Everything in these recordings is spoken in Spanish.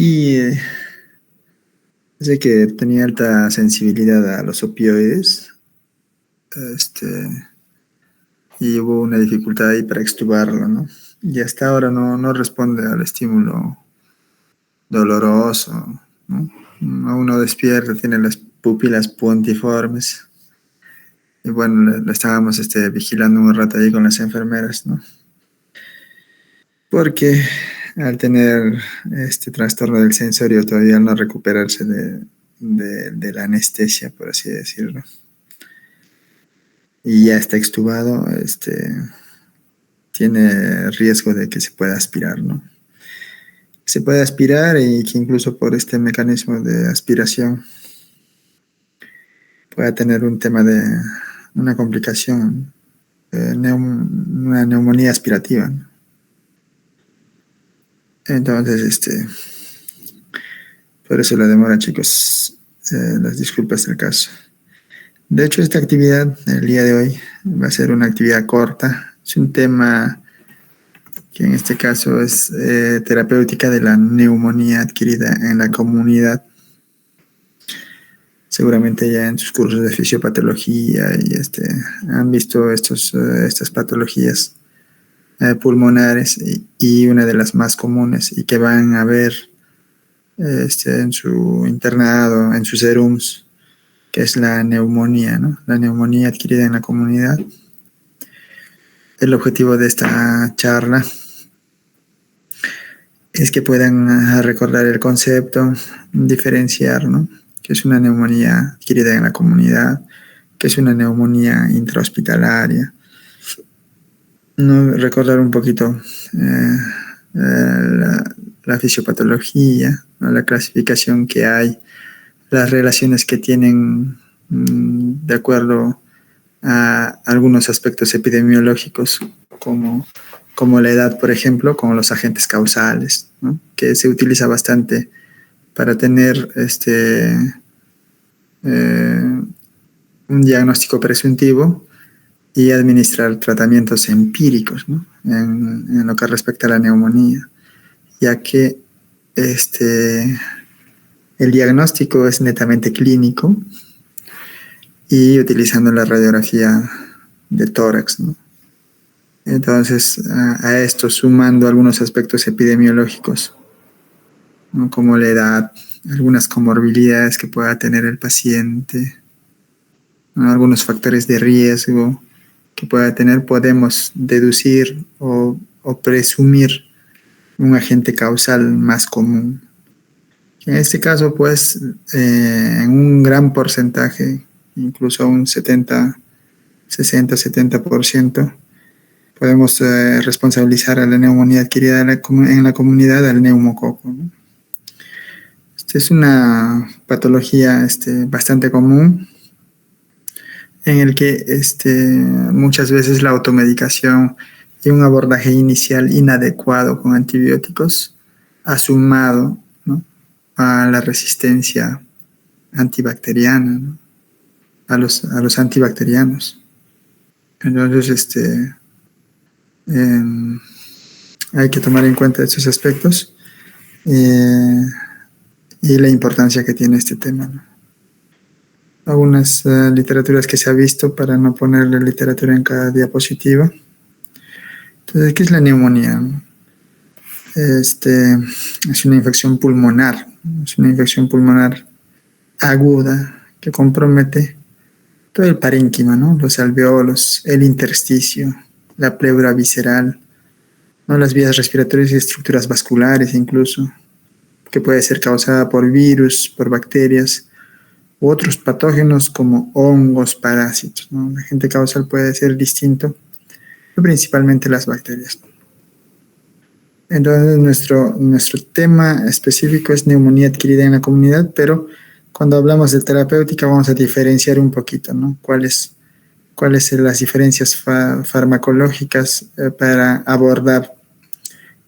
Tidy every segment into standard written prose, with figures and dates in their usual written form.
Y sé que tenía alta sensibilidad a los opioides, este, y hubo una dificultad ahí para extubarlo, ¿no? Y hasta ahora no responde al estímulo doloroso, ¿no? Uno despierta, tiene las pupilas puntiformes. Y bueno, le estábamos vigilando un rato ahí con las enfermeras, ¿no? Porque al tener este trastorno del sensorio todavía al no recuperarse de la anestesia, por así decirlo, y ya está extubado, tiene riesgo de que se pueda aspirar, ¿no? Se puede aspirar y que incluso por este mecanismo de aspiración pueda tener un tema de una complicación, una neumonía aspirativa, ¿no? Entonces, por eso la demora, chicos. Las disculpas del caso. De hecho, esta actividad, el día de hoy, va a ser una actividad corta. Es un tema que en este caso es terapéutica de la neumonía adquirida en la comunidad. Seguramente ya en sus cursos de fisiopatología y han visto estas patologías pulmonares y una de las más comunes y que van a ver en su internado, en sus serums, que es la neumonía, ¿no? La neumonía adquirida en la comunidad. El objetivo de esta charla es que puedan recordar el concepto, diferenciar, ¿no? Que es una neumonía adquirida en la comunidad, que es una neumonía intrahospitalaria, ¿no? Recordar un poquito la fisiopatología, ¿no? La clasificación que hay, las relaciones que tienen de acuerdo a algunos aspectos epidemiológicos, como la edad, por ejemplo, como los agentes causales, ¿no? Que se utiliza bastante para tener un diagnóstico presuntivo y administrar tratamientos empíricos, ¿no? En lo que respecta a la neumonía, ya que el diagnóstico es netamente clínico y utilizando la radiografía de tórax, ¿no? Entonces, a esto sumando algunos aspectos epidemiológicos, ¿no? Como la edad, algunas comorbilidades que pueda tener el paciente, ¿no? Algunos factores de riesgo que pueda tener, podemos deducir o presumir un agente causal más común. En este caso, pues, en un gran porcentaje, incluso un 60-70%, podemos responsabilizar a la neumonía adquirida en la comunidad al neumococo, ¿no? Esta es una patología bastante común en el que muchas veces la automedicación y un abordaje inicial inadecuado con antibióticos ha sumado, ¿no?, a la resistencia antibacteriana, ¿no?, a los antibacterianos. Entonces, hay que tomar en cuenta estos aspectos y la importancia que tiene este tema, ¿no? Algunas literaturas que se ha visto para no ponerle literatura en cada diapositiva. Entonces, ¿qué es la neumonía? Es una infección pulmonar, aguda que compromete todo el parénquima, ¿no? Los alveolos, el intersticio, la pleura visceral, ¿no?, las vías respiratorias y estructuras vasculares incluso, que puede ser causada por virus, por bacterias u otros patógenos como hongos, parásitos, ¿no? El agente causal puede ser distinto, pero principalmente las bacterias. Entonces, nuestro tema específico es neumonía adquirida en la comunidad, pero cuando hablamos de terapéutica vamos a diferenciar un poquito, ¿no? ¿Cuáles son las diferencias farmacológicas para abordar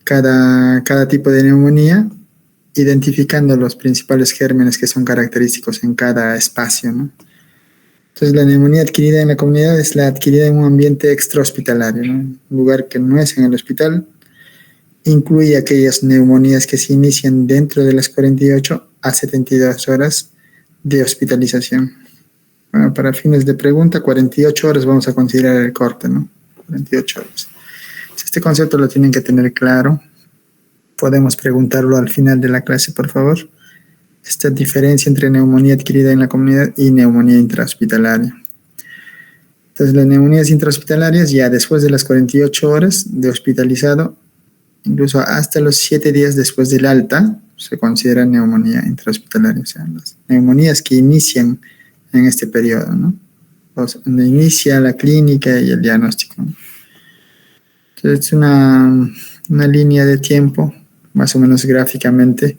cada tipo de neumonía, identificando los principales gérmenes que son característicos en cada espacio, ¿no? Entonces, la neumonía adquirida en la comunidad es la adquirida en un ambiente extrahospitalario, ¿no? Un lugar que no es en el hospital, incluye aquellas neumonías que se inician dentro de las 48 a 72 horas de hospitalización. Bueno, para fines de pregunta, 48 horas vamos a considerar el corte, ¿no? 48 horas. Este concepto lo tienen que tener claro. Podemos preguntarlo al final de la clase, por favor. Esta diferencia entre neumonía adquirida en la comunidad y neumonía intrahospitalaria. Entonces, las neumonías intrahospitalarias, ya después de las 48 horas de hospitalizado, incluso hasta los 7 días después del alta, se considera neumonía intrahospitalaria. O sea, las neumonías que inician en este periodo, ¿no? Donde inicia la clínica y el diagnóstico. Entonces, es una línea de tiempo, más o menos gráficamente,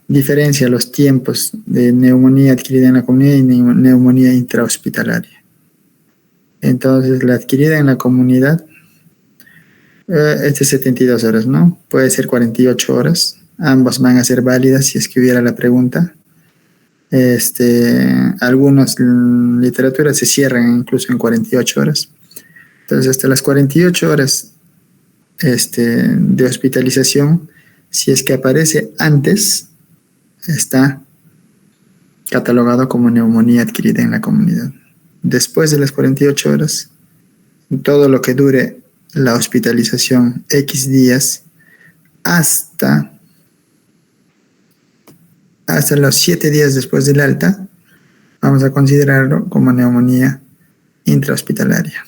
diferencia los tiempos de neumonía adquirida en la comunidad y neumonía intrahospitalaria. Entonces, la adquirida en la comunidad es de 72 horas, ¿no? Puede ser 48 horas. Ambas van a ser válidas si es que hubiera la pregunta. Algunas literaturas se cierran incluso en 48 horas. Entonces, hasta las 48 horas de hospitalización, si es que aparece antes, está catalogado como neumonía adquirida en la comunidad. Después de las 48 horas, todo lo que dure la hospitalización X días hasta los 7 días después del alta, vamos a considerarlo como neumonía intrahospitalaria.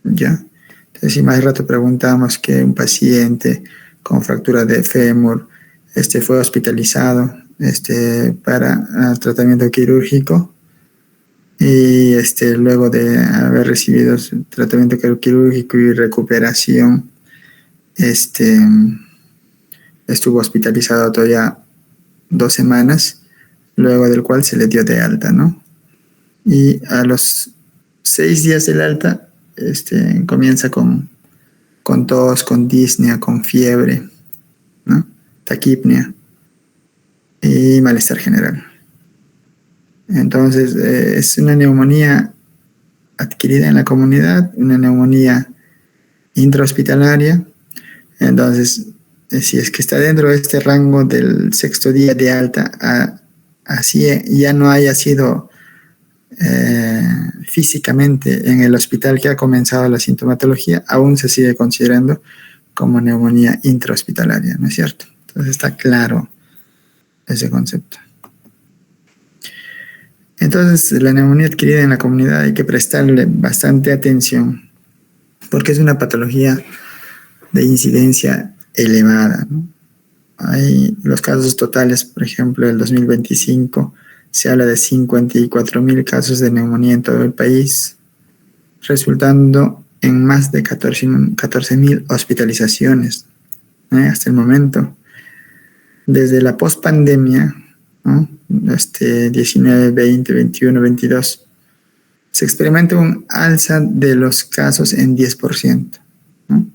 ¿Ya? Entonces, si más rato preguntamos que un paciente con fractura de fémur fue hospitalizado para tratamiento quirúrgico y luego de haber recibido tratamiento quirúrgico y recuperación, estuvo hospitalizado todavía 2 semanas, luego del cual se le dio de alta, ¿no? Y a los 6 días del alta, comienza con tos, con disnea, con fiebre, ¿no? Taquipnea y malestar general. Entonces, es una neumonía adquirida en la comunidad, una neumonía intrahospitalaria. Entonces, si es que está dentro de este rango del 6º día de alta, así ya no haya sido físicamente en el hospital que ha comenzado la sintomatología, aún se sigue considerando como neumonía intrahospitalaria, ¿no es cierto? Entonces está claro ese concepto. Entonces, la neumonía adquirida en la comunidad hay que prestarle bastante atención porque es una patología de incidencia elevada, ¿no? Hay los casos totales, por ejemplo, el 2025 se habla de 54,000 casos de neumonía en todo el país, resultando en más de 14,000 hospitalizaciones, hasta el momento. Desde la pospandemia, ¿no? 19, 20, 21, 22, se experimenta un alza de los casos en 10%, ¿no?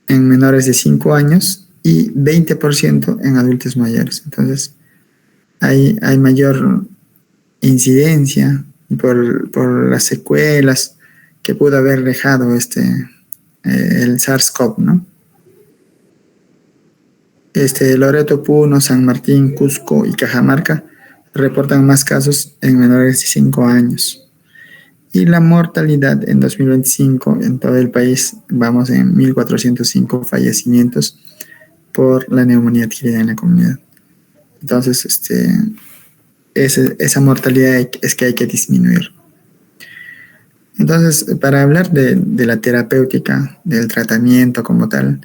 En menores de 5 años y 20% en adultos mayores. Entonces, hay mayor incidencia por las secuelas que pudo haber dejado el SARS-CoV, ¿no? Loreto, Puno, San Martín, Cusco y Cajamarca reportan más casos en menores de 5 años. Y la mortalidad en 2025 en todo el país, vamos en 1,405 fallecimientos por la neumonía adquirida en la comunidad. Entonces, esa mortalidad es que hay que disminuir. Entonces, para hablar de la terapéutica, del tratamiento como tal,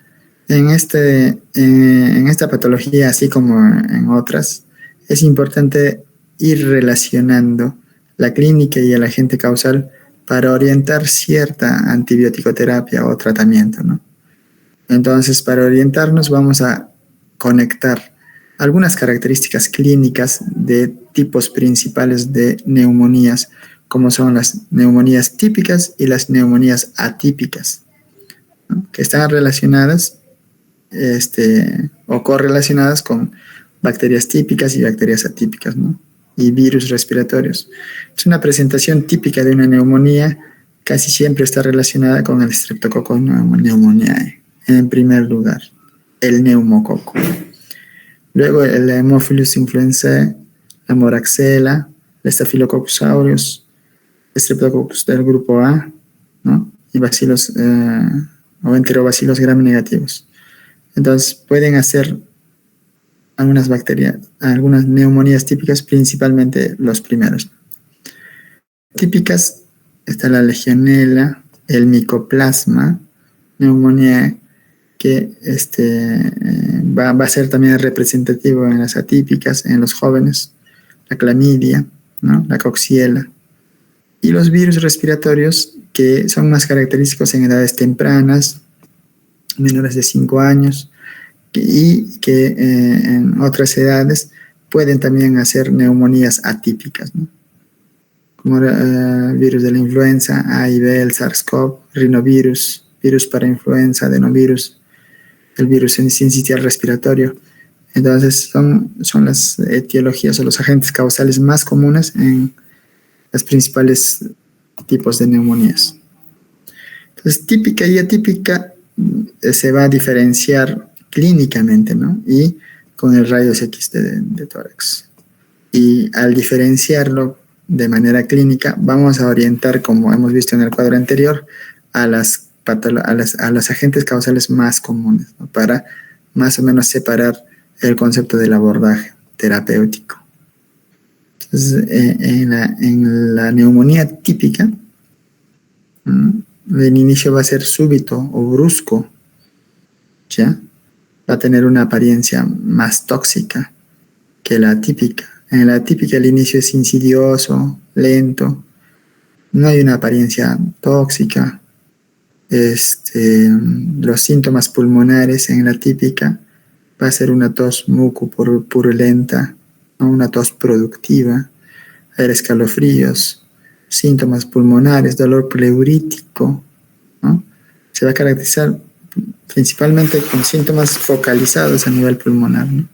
en esta patología, así como en otras, es importante ir relacionando la clínica y el agente causal para orientar cierta antibiótico-terapia o tratamiento, ¿no? Entonces, para orientarnos vamos a conectar algunas características clínicas de tipos principales de neumonías, como son las neumonías típicas y las neumonías atípicas, ¿no? Que están relacionadas o correlacionadas con bacterias típicas y bacterias atípicas, ¿no? Y virus respiratorios. Es una presentación típica de una neumonía, casi siempre está relacionada con el Streptococcus pneumoniae. en primer lugar, el neumococo. Luego el Haemophilus influenzae, la moraxella, el Staphylococcus aureus, Streptococcus del grupo A, ¿no? Y bacilos o enterobacilos gram negativos. Entonces pueden hacer algunas bacterias, algunas neumonías típicas, principalmente los primeros. Típicas está la legionela, el micoplasma, neumonía que va a ser también representativo en las atípicas, en los jóvenes, la clamidia, ¿no? La coxiela, y los virus respiratorios que son más característicos en edades tempranas, menores de 5 años, y que en otras edades pueden también hacer neumonías atípicas, ¿no? Como el virus de la influenza, A y B, el SARS-CoV, rinovirus, virus para influenza, adenovirus, el virus sincitial respiratorio. Entonces son las etiologías o los agentes causales más comunes en los principales tipos de neumonías. Entonces, típica y atípica se va a diferenciar clínicamente, ¿no? Y con el rayos X de tórax. Y al diferenciarlo de manera clínica, vamos a orientar, como hemos visto en el cuadro anterior, a los agentes causales más comunes, ¿no? Para más o menos separar el concepto del abordaje terapéutico. Entonces, en la neumonía típica, el inicio va a ser súbito o brusco, ¿ya? Va a tener una apariencia más tóxica que la atípica. En la atípica el inicio es insidioso, lento, no hay una apariencia tóxica. Los síntomas pulmonares en la típica va a ser una tos mucopurulenta, ¿no? Una tos productiva, haber escalofríos, síntomas pulmonares, dolor pleurítico, ¿no? Se va a caracterizar principalmente con síntomas focalizados a nivel pulmonar, ¿no?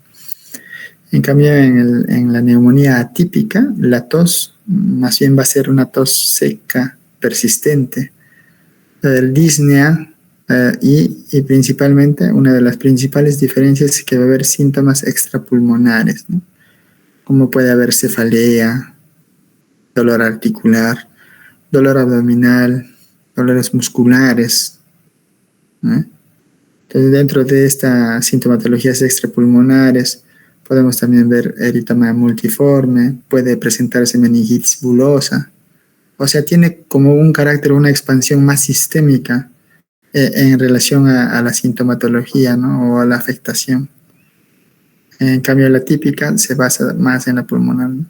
En cambio, en la neumonía atípica, la tos más bien va a ser una tos seca, persistente, el disnea, y principalmente una de las principales diferencias es que va a haber síntomas extrapulmonares, ¿no? Como puede haber cefalea, dolor articular, dolor abdominal, dolores musculares, ¿no? Entonces, dentro de estas sintomatologías extrapulmonares, podemos también ver eritema multiforme, puede presentarse meningitis bulosa, o sea, tiene como un carácter, una expansión más sistémica en relación a la sintomatología, ¿no? O a la afectación. En cambio, la típica se basa más en la pulmonar, ¿no?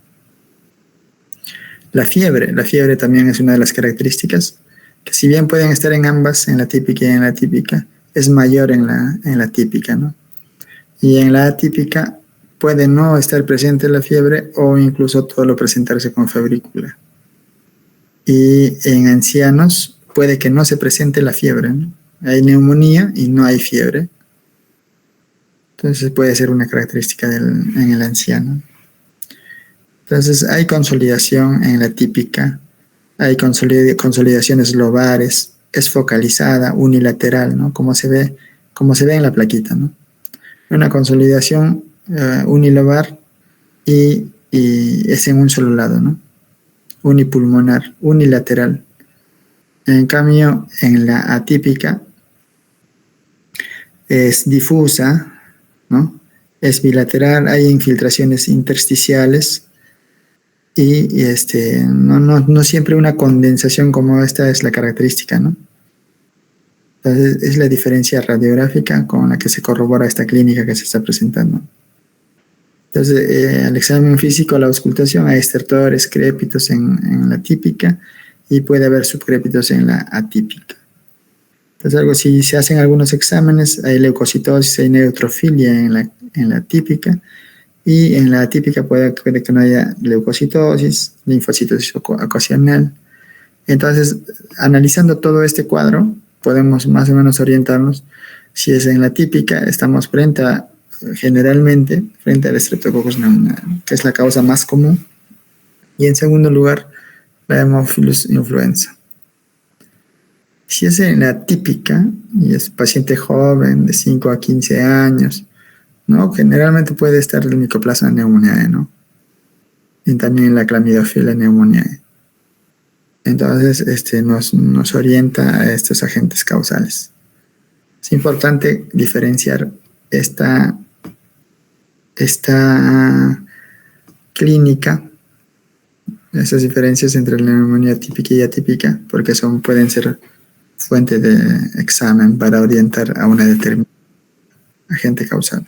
La fiebre también es una de las características, que si bien pueden estar en ambas, en la típica y en la atípica, es mayor en la típica, ¿no? Y en la atípica puede no estar presente la fiebre o incluso todo presentarse con febrícula. Y en ancianos puede que no se presente la fiebre, ¿no? Hay neumonía y no hay fiebre. Entonces puede ser una característica en el anciano. Entonces hay consolidación en la típica, hay consolidaciones lobares, es focalizada, unilateral, ¿no? Como se ve en la plaquita, ¿no? Una consolidación unilobar y es en un solo lado, ¿no? Unipulmonar, unilateral. En cambio, en la atípica es difusa, ¿no? Es bilateral, hay infiltraciones intersticiales y no siempre una condensación como esta es la característica, ¿no? Entonces, es la diferencia radiográfica con la que se corrobora esta clínica que se está presentando. Entonces, al examen físico, la auscultación, hay estertores, crépitos en la típica y puede haber subcrépitos en la atípica. Entonces, si se hacen algunos exámenes, hay leucocitosis, hay neutrofilia en la típica, y en la atípica puede que no haya leucocitosis, linfocitosis ocasional. Entonces, analizando todo este cuadro, podemos más o menos orientarnos. Si es en la típica, estamos generalmente frente al Streptococcus pneumoniae, que es la causa más común, y en segundo lugar, la Haemophilus influenza. Si es en la típica, y es paciente joven de 5 a 15 años, ¿no? Generalmente puede estar el Mycoplasma pneumoniae, ¿no? Y también la Chlamydophila pneumoniae. Entonces, nos orienta a estos agentes causales. Es importante diferenciar esta clínica, esas diferencias entre la neumonía típica y atípica, porque pueden ser fuente de examen para orientar a una determinada agente causal.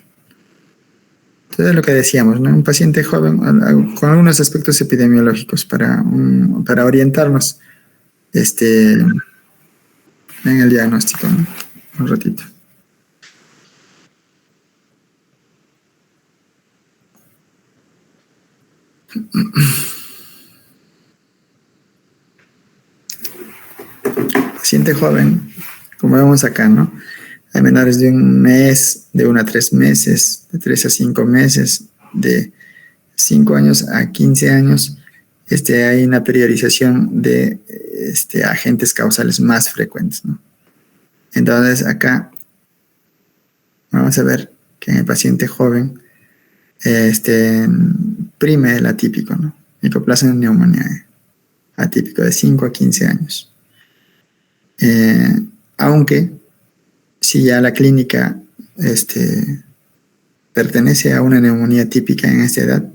Entonces, lo que decíamos, ¿no? Un paciente joven con algunos aspectos epidemiológicos para orientarnos en el diagnóstico, ¿no? Un ratito. Paciente joven, como vemos acá, ¿no? Hay menores de un mes, de 1 a 3 meses, de 3 a 5 meses, de 5 años a 15 años. Hay una priorización de agentes causales más frecuentes, ¿no? Entonces, acá vamos a ver que en el paciente joven prime el atípico, ¿no? Mycoplasma pneumoniae, atípico de 5 a 15 años. Aunque si ya la clínica pertenece a una neumonía típica en esta edad,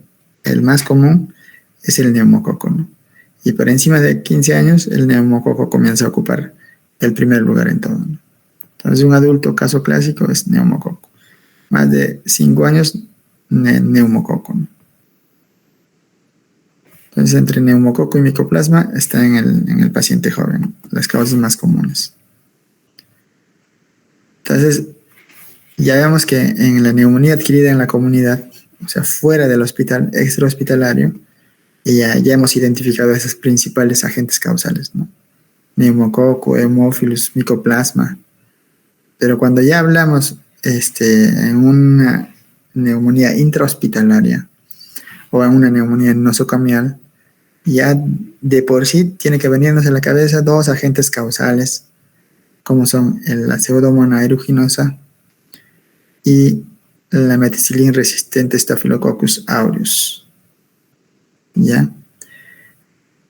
el más común es el neumococo, ¿no? Y por encima de 15 años, el neumococo comienza a ocupar el primer lugar en todo, ¿no? Entonces, un adulto, caso clásico, es neumococo. Más de 5 años, neumococo, ¿no? Entonces, entre neumococo y micoplasma está en el paciente joven, ¿no? Las causas más comunes. Entonces, ya vemos que en la neumonía adquirida en la comunidad, o sea, fuera del hospital, extrahospitalario, ya hemos identificado esos principales agentes causales, ¿no? Neumococo, Haemophilus, micoplasma. Pero cuando ya hablamos en una neumonía intrahospitalaria o en una neumonía nosocomial, ya de por sí tiene que venirnos a la cabeza 2 agentes causales, como son la Pseudomonas aeruginosa y la meticilin resistente Staphylococcus aureus. ¿Ya?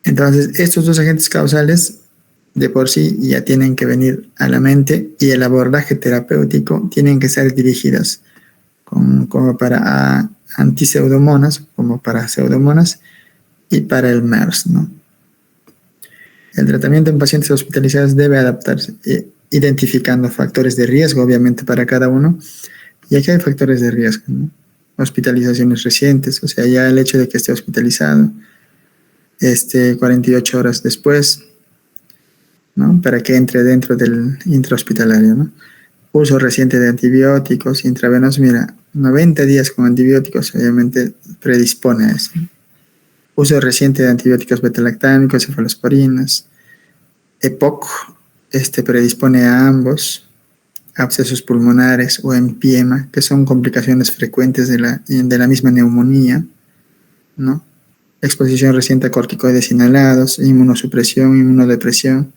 Entonces, estos 2 agentes causales de por sí ya tienen que venir a la mente, y el abordaje terapéutico tienen que ser dirigidos como para antipseudomonas, como para pseudomonas y para el MERS, ¿no? El tratamiento en pacientes hospitalizados debe adaptarse, identificando factores de riesgo, obviamente, para cada uno. Y aquí hay factores de riesgo, ¿no? Hospitalizaciones recientes, o sea, ya el hecho de que esté hospitalizado 48 horas después, ¿no? Para que entre dentro del intrahospitalario, ¿no? Uso reciente de antibióticos intravenosos, mira, 90 días con antibióticos obviamente predispone a eso. Uso reciente de antibióticos betalactámicos, cefalosporinas. EPOC predispone a ambos. Abscesos pulmonares o empiema, que son complicaciones frecuentes de la misma neumonía, ¿no? Exposición reciente a corticoides inhalados, inmunosupresión, inmunodepresión,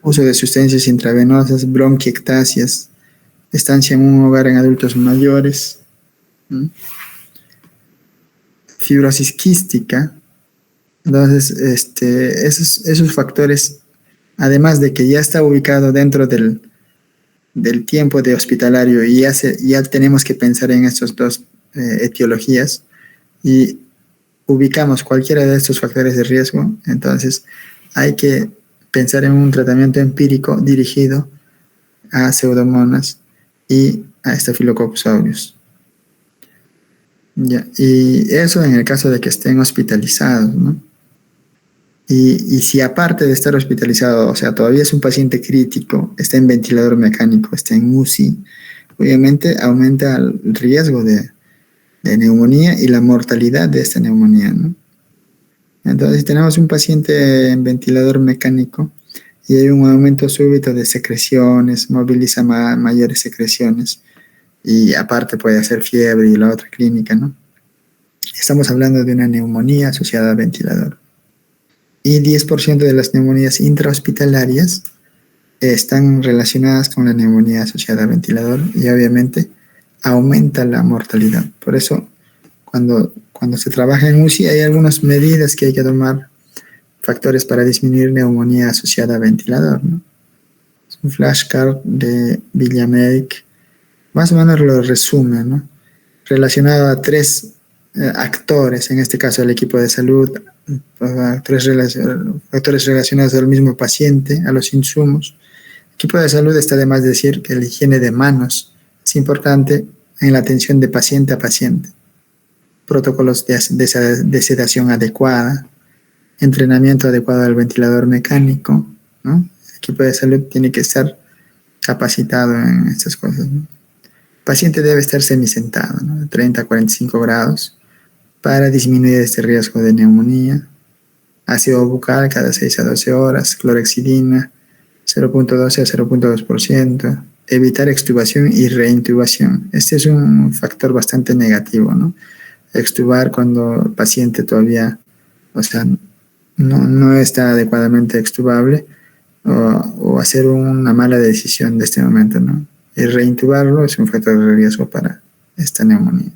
uso de sustancias intravenosas, bronquiectasias, estancia en un hogar en adultos mayores, ¿no? Fibrosis quística. Entonces, esos factores, además de que ya está ubicado dentro del tiempo de hospitalario y ya tenemos que pensar en estas 2 etiologías y ubicamos cualquiera de estos factores de riesgo, entonces hay que pensar en un tratamiento empírico dirigido a pseudomonas y a Staphylococcus aureus. Ya, y eso en el caso de que estén hospitalizados, ¿no? Y si aparte de estar hospitalizado, o sea, todavía es un paciente crítico, está en ventilador mecánico, está en UCI, obviamente aumenta el riesgo de neumonía y la mortalidad de esta neumonía, ¿no? Entonces, si tenemos un paciente en ventilador mecánico y hay un aumento súbito de secreciones, moviliza mayores secreciones, y aparte puede hacer fiebre y la otra clínica, ¿no? Estamos hablando de una neumonía asociada a ventilador. Y 10% de las neumonías intrahospitalarias están relacionadas con la neumonía asociada al ventilador y obviamente aumenta la mortalidad. Por eso, cuando se trabaja en UCI, hay algunas medidas que hay que tomar, factores para disminuir neumonía asociada al ventilador, ¿no? Es un flashcard de Villamedic, más o menos lo resume, ¿no? Relacionado a 3 actores, en este caso el equipo de salud, factores relacionados al mismo paciente, a los insumos. El equipo de salud está de más decir que la higiene de manos es importante en la atención de paciente a paciente. Protocolos de sedación adecuada, entrenamiento adecuado del ventilador mecánico, ¿no? El equipo de salud tiene que estar capacitado en estas cosas, ¿no? El paciente debe estar semisentado, ¿no? De 30 a 45 grados para disminuir este riesgo de neumonía. Ácido bucal cada 6 a 12 horas, clorexidina 0.12 a 0.2%, evitar extubación y reintubación. Este es un factor bastante negativo, ¿no? Extubar cuando el paciente todavía, o sea, no está adecuadamente extubable, o hacer una mala decisión de este momento, ¿no? Y reintubarlo es un factor de riesgo para esta neumonía.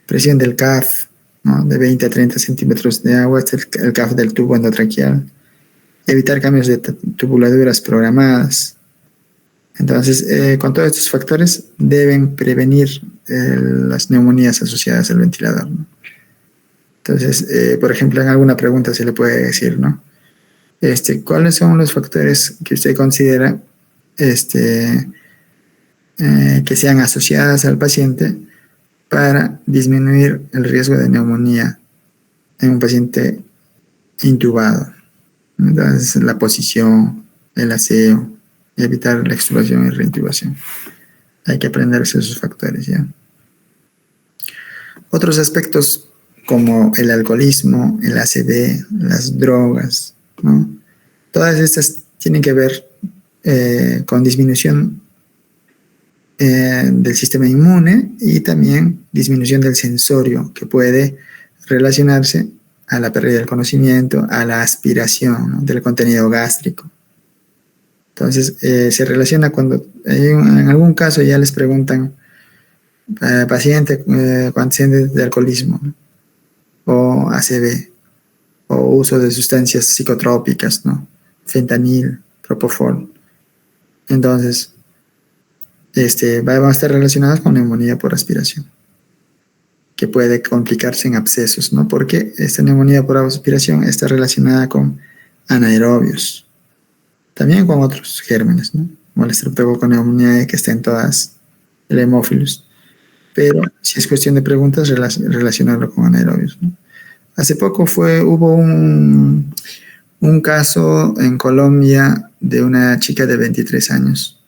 Presión del CAF, ¿no? De 20 a 30 centímetros de agua, este es el CAF del tubo endotraqueal. Evitar cambios de tubuladuras programadas. Entonces, con todos estos factores deben prevenir las neumonías asociadas al ventilador, ¿no? Entonces, por ejemplo, en alguna pregunta se le puede decir, ¿no? ¿Cuáles son los factores que usted considera que sean asociadas al paciente para disminuir el riesgo de neumonía en un paciente intubado? Entonces, la posición, el aseo, evitar la extubación y reintubación. Hay que aprenderse esos factores, ¿ya? Otros aspectos como el alcoholismo, el ACV, las drogas, ¿no? Todas estas tienen que ver con disminución del sistema inmune y también disminución del sensorio, que puede relacionarse a la pérdida del conocimiento, a la aspiración, ¿no? Del contenido gástrico. Entonces, se relaciona cuando en algún caso ya les preguntan paciente con antecedentes de alcoholismo, ¿no? O ACV, o uso de sustancias psicotrópicas, ¿no? Fentanil, propofol. Entonces, van a estar relacionadas con neumonía por aspiración, que puede complicarse en abscesos, ¿no? Porque esta neumonía por aspiración está relacionada con anaerobios, también con otros gérmenes, ¿no? Como el Streptococcus pneumoniae, que está en todas, el Haemophilus. Pero si es cuestión de preguntas, relacionarlo con anaerobios, ¿no? Hace poco hubo un caso en Colombia de una chica de 23 años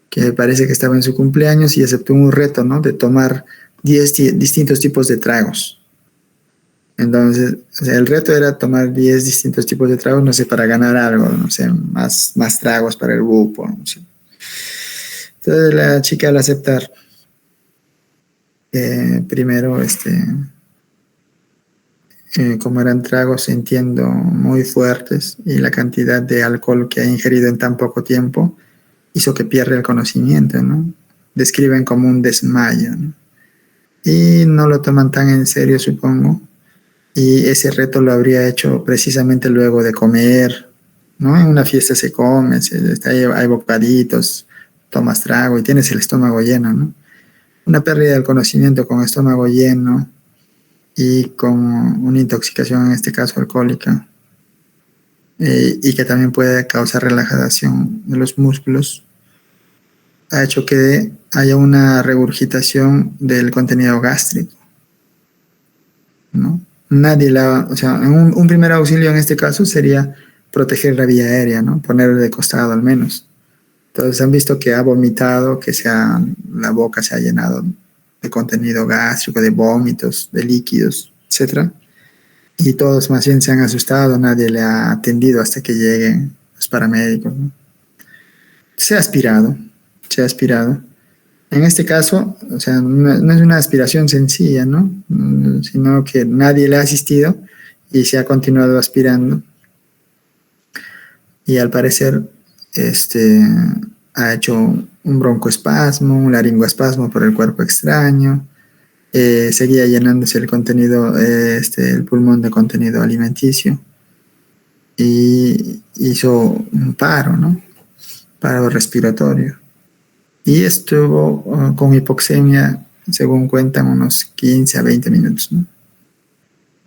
que parece que estaba en su cumpleaños y aceptó un reto, ¿no? De tomar 10 distintos tipos de tragos. Entonces, o sea, el reto era tomar 10 distintos tipos de tragos, no sé, para ganar algo, no sé, más tragos para el grupo, no sé. Entonces la chica, al aceptar, primero, como eran tragos, entiendo, muy fuertes, y la cantidad de alcohol que ha ingerido en tan poco tiempo hizo que pierda el conocimiento, ¿no? Describen como un desmayo, ¿no? Y no lo toman tan en serio, supongo. Y ese reto lo habría hecho precisamente luego de comer, ¿no? En una fiesta se come, hay bocaditos, tomas trago y tienes el estómago lleno, ¿no? Una pérdida del conocimiento con estómago lleno y con una intoxicación, en este caso alcohólica, y que también puede causar relajación de los músculos, ha hecho que haya una regurgitación del contenido gástrico, ¿no? O sea, un primer auxilio en este caso sería proteger la vía aérea, ¿no? Ponerlo de costado al menos. Entonces han visto que ha vomitado, la boca se ha llenado de contenido gástrico, de vómitos, de líquidos, etc. Y todos más bien se han asustado, nadie le ha atendido hasta que lleguen los paramédicos, ¿no? Se ha aspirado. En este caso, o sea, no es una aspiración sencilla, ¿no? Sino que nadie le ha asistido y se ha continuado aspirando. y al parecer ha hecho un broncoespasmo, un laringoespasmo por el cuerpo extraño. Seguía llenándose el contenido, el pulmón de contenido alimenticio, y hizo un paro, ¿no? Paro respiratorio. Y estuvo con hipoxemia, según cuentan, unos 15 a 20 minutos, ¿no?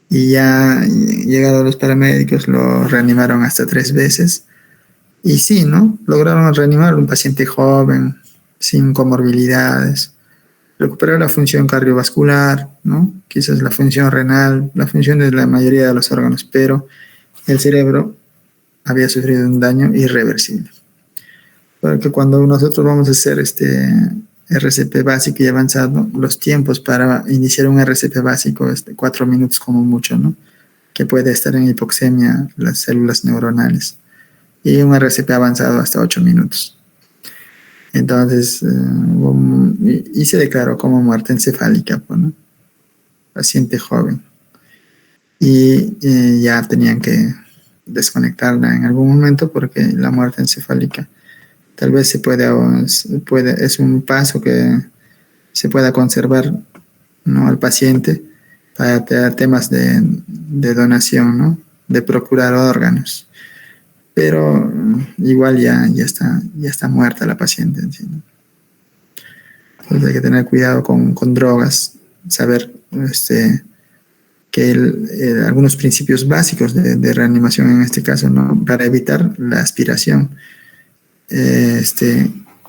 Y ya llegados los paramédicos lo reanimaron hasta 3 veces. Y sí, ¿no? Lograron reanimar a un paciente joven, sin comorbilidades. Recuperar la función cardiovascular, ¿no? Quizás la función renal, la función de la mayoría de los órganos, pero el cerebro había sufrido un daño irreversible. Porque cuando nosotros vamos a hacer RCP básico y avanzado, los tiempos para iniciar un RCP básico es de 4 minutos como mucho, ¿no? Que puede estar en hipoxemia las células neuronales. Y un RCP avanzado hasta 8 minutos. Entonces, y se declaró como muerte encefálica, ¿no? Paciente joven. Y ya tenían que desconectarla en algún momento porque la muerte encefálica tal vez es un paso que se pueda conservar, ¿no? Al paciente para temas de donación, ¿no? De procurar órganos. Pero igual ya está muerta la paciente en sí, ¿no? Entonces hay que tener cuidado con drogas, saber que algunos principios básicos de reanimación en este caso, ¿no? Para evitar la aspiración.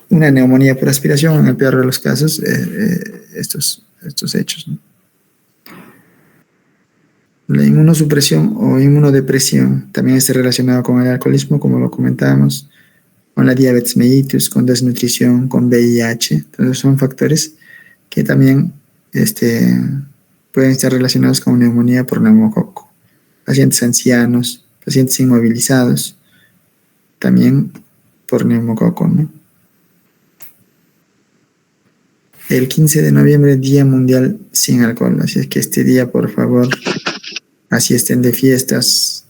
Una neumonía por aspiración, en el peor de los casos, estos hechos, ¿no? La inmunosupresión o inmunodepresión también está relacionada con el alcoholismo, como lo comentábamos, con la diabetes mellitus, con desnutrición, con VIH. Entonces son factores que también pueden estar relacionados con neumonía por neumococo. Pacientes ancianos, pacientes inmovilizados, también por neumococo, ¿no? El 15 de noviembre, Día Mundial sin Alcohol. Así es que este día, por favor, así estén de fiestas,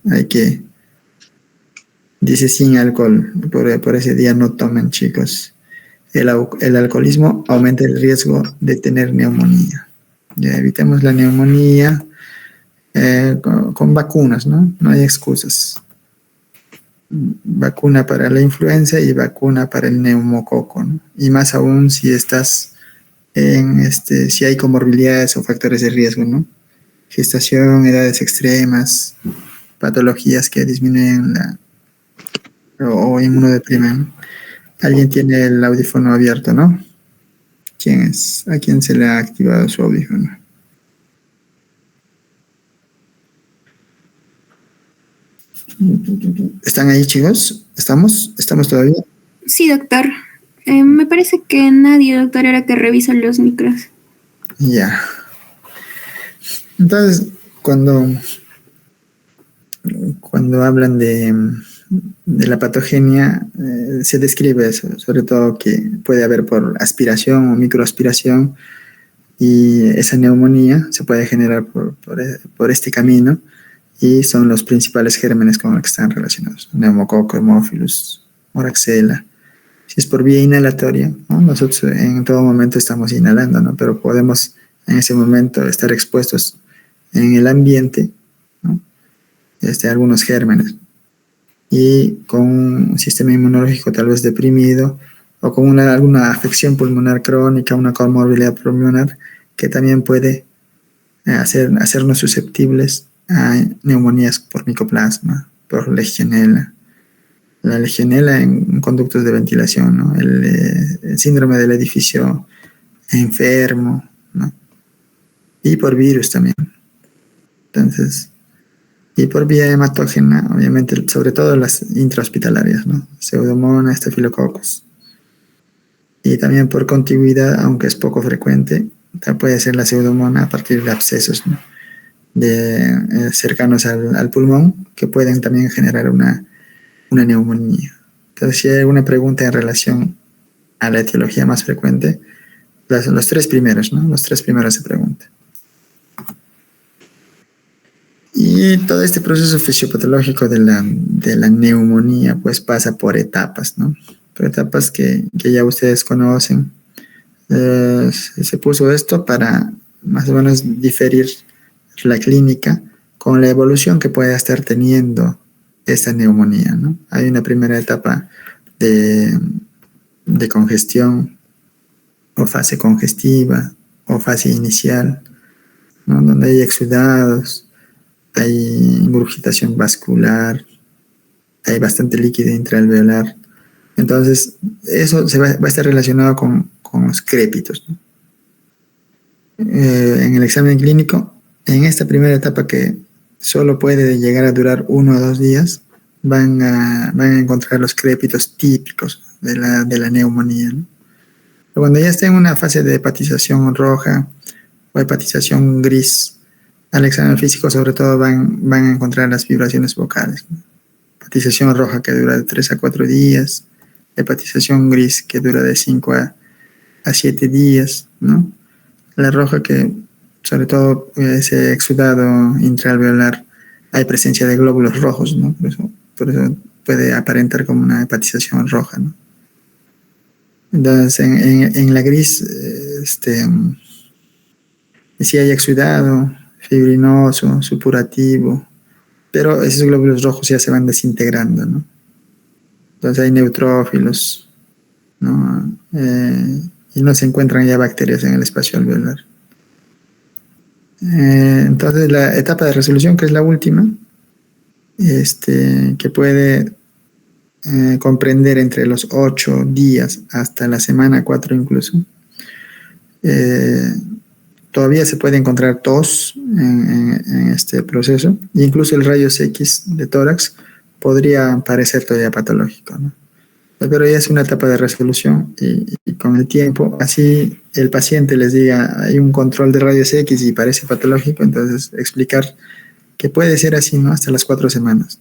dice sin alcohol. Por ese día no tomen, chicos. El alcoholismo aumenta el riesgo de tener neumonía. Ya evitemos la neumonía con vacunas, ¿no? No hay excusas. Vacuna para la influenza y vacuna para el neumococo, ¿no? Y más aún si estás si hay comorbilidades o factores de riesgo, ¿no? Gestación, edades extremas, patologías que disminuyen o inmunodeprimen. Alguien tiene el audífono abierto, ¿no? ¿Quién es? ¿A quién se le ha activado su audífono? ¿Están ahí, chicos? ¿Estamos? ¿Estamos todavía? Sí, doctor. Me parece que nadie, doctor, era que revisa los micros. Ya. Entonces, cuando hablan de la patogenia, se describe eso, sobre todo que puede haber por aspiración o microaspiración, y esa neumonía se puede generar por este camino, y son los principales gérmenes con los que están relacionados: neumococo, hemófilus, moraxella. Si es por vía inhalatoria, ¿no? Nosotros en todo momento estamos inhalando, ¿no? Pero podemos en ese momento estar expuestos en el ambiente, ¿no? Algunos gérmenes, y con un sistema inmunológico tal vez deprimido, o con alguna afección pulmonar crónica, una comorbilidad pulmonar, que también puede hacernos susceptibles a neumonías por micoplasma, por legionela. La legionela en conductos de ventilación, ¿no? El síndrome del edificio enfermo, ¿no? Y por virus también. Entonces, y por vía hematógena, obviamente, sobre todo las intrahospitalarias, ¿no? Pseudomonas, Staphylococcus. Y también por contigüidad, aunque es poco frecuente, puede ser la pseudomona a partir de abscesos, ¿no? Cercanos al pulmón, que pueden también generar una neumonía. Entonces, si hay alguna pregunta en relación a la etiología más frecuente, los tres primeros, ¿no? Los tres primeros se preguntan. Y todo este proceso fisiopatológico de la neumonía pues pasa por etapas, ¿no? Por etapas que ya ustedes conocen. Se puso esto para más o menos diferir la clínica con la evolución que pueda estar teniendo esta neumonía, ¿no? Hay una primera etapa de, de congestión o fase congestiva o fase inicial, ¿no? Donde hay exudados, hay ingurgitación vascular, hay bastante líquido intraalveolar. Entonces, eso va a estar relacionado con los crépitos, ¿no? En el examen clínico, en esta primera etapa que solo puede llegar a durar 1 o 2 días, van a encontrar los crépitos típicos de la neumonía, ¿no? Pero cuando ya está en una fase de hepatización roja o hepatización gris, al examen físico sobre todo van a encontrar las vibraciones vocales, ¿no? Hepatización roja que dura de 3 a 4 días, hepatización gris que dura de 5 a 7 días, ¿no? La roja que sobre todo ese exudado intraalveolar hay presencia de glóbulos rojos, ¿no? Por eso puede aparentar como una hepatización roja, ¿no? Entonces en la gris sí hay exudado, fibrinoso, supurativo, pero esos glóbulos rojos ya se van desintegrando, ¿no? Entonces hay neutrófilos, ¿no? Y no se encuentran ya bacterias en el espacio alveolar. Entonces la etapa de resolución, que es la última, que puede comprender entre los 8 días hasta la semana 4 incluso, todavía se puede encontrar tos en este proceso, e incluso el rayos X de tórax podría parecer todavía patológico, ¿no? Pero ya es una etapa de resolución y con el tiempo, así el paciente les diga, hay un control de rayos X y parece patológico, entonces explicar que puede ser así, ¿no? Hasta las 4 semanas.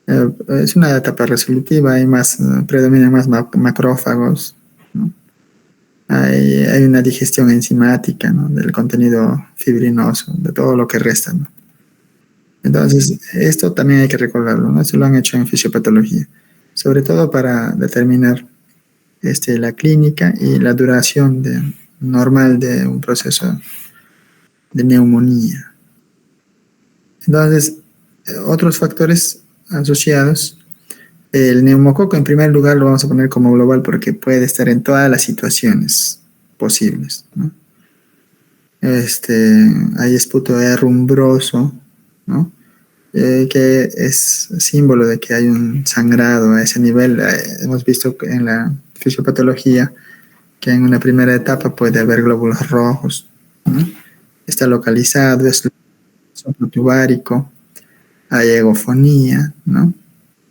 Es una etapa resolutiva, hay más, predominan más macrófagos, ¿no? Hay una digestión enzimática, ¿no? Del contenido fibrinoso, de todo lo que resta, ¿no? Entonces, esto también hay que recordarlo, ¿no? Esto lo han hecho en fisiopatología, sobre todo para determinar la clínica y la duración normal de un proceso de neumonía. Entonces, otros factores asociados, el neumococo en primer lugar lo vamos a poner como global porque puede estar en todas las situaciones posibles, ¿no? Hay esputo herrumbroso, ¿no? Que es símbolo de que hay un sangrado a ese nivel. Hemos visto en la fisiopatología que en una primera etapa puede haber glóbulos rojos, ¿no? Está localizado, es soplo tubárico, hay egofonía, ¿no?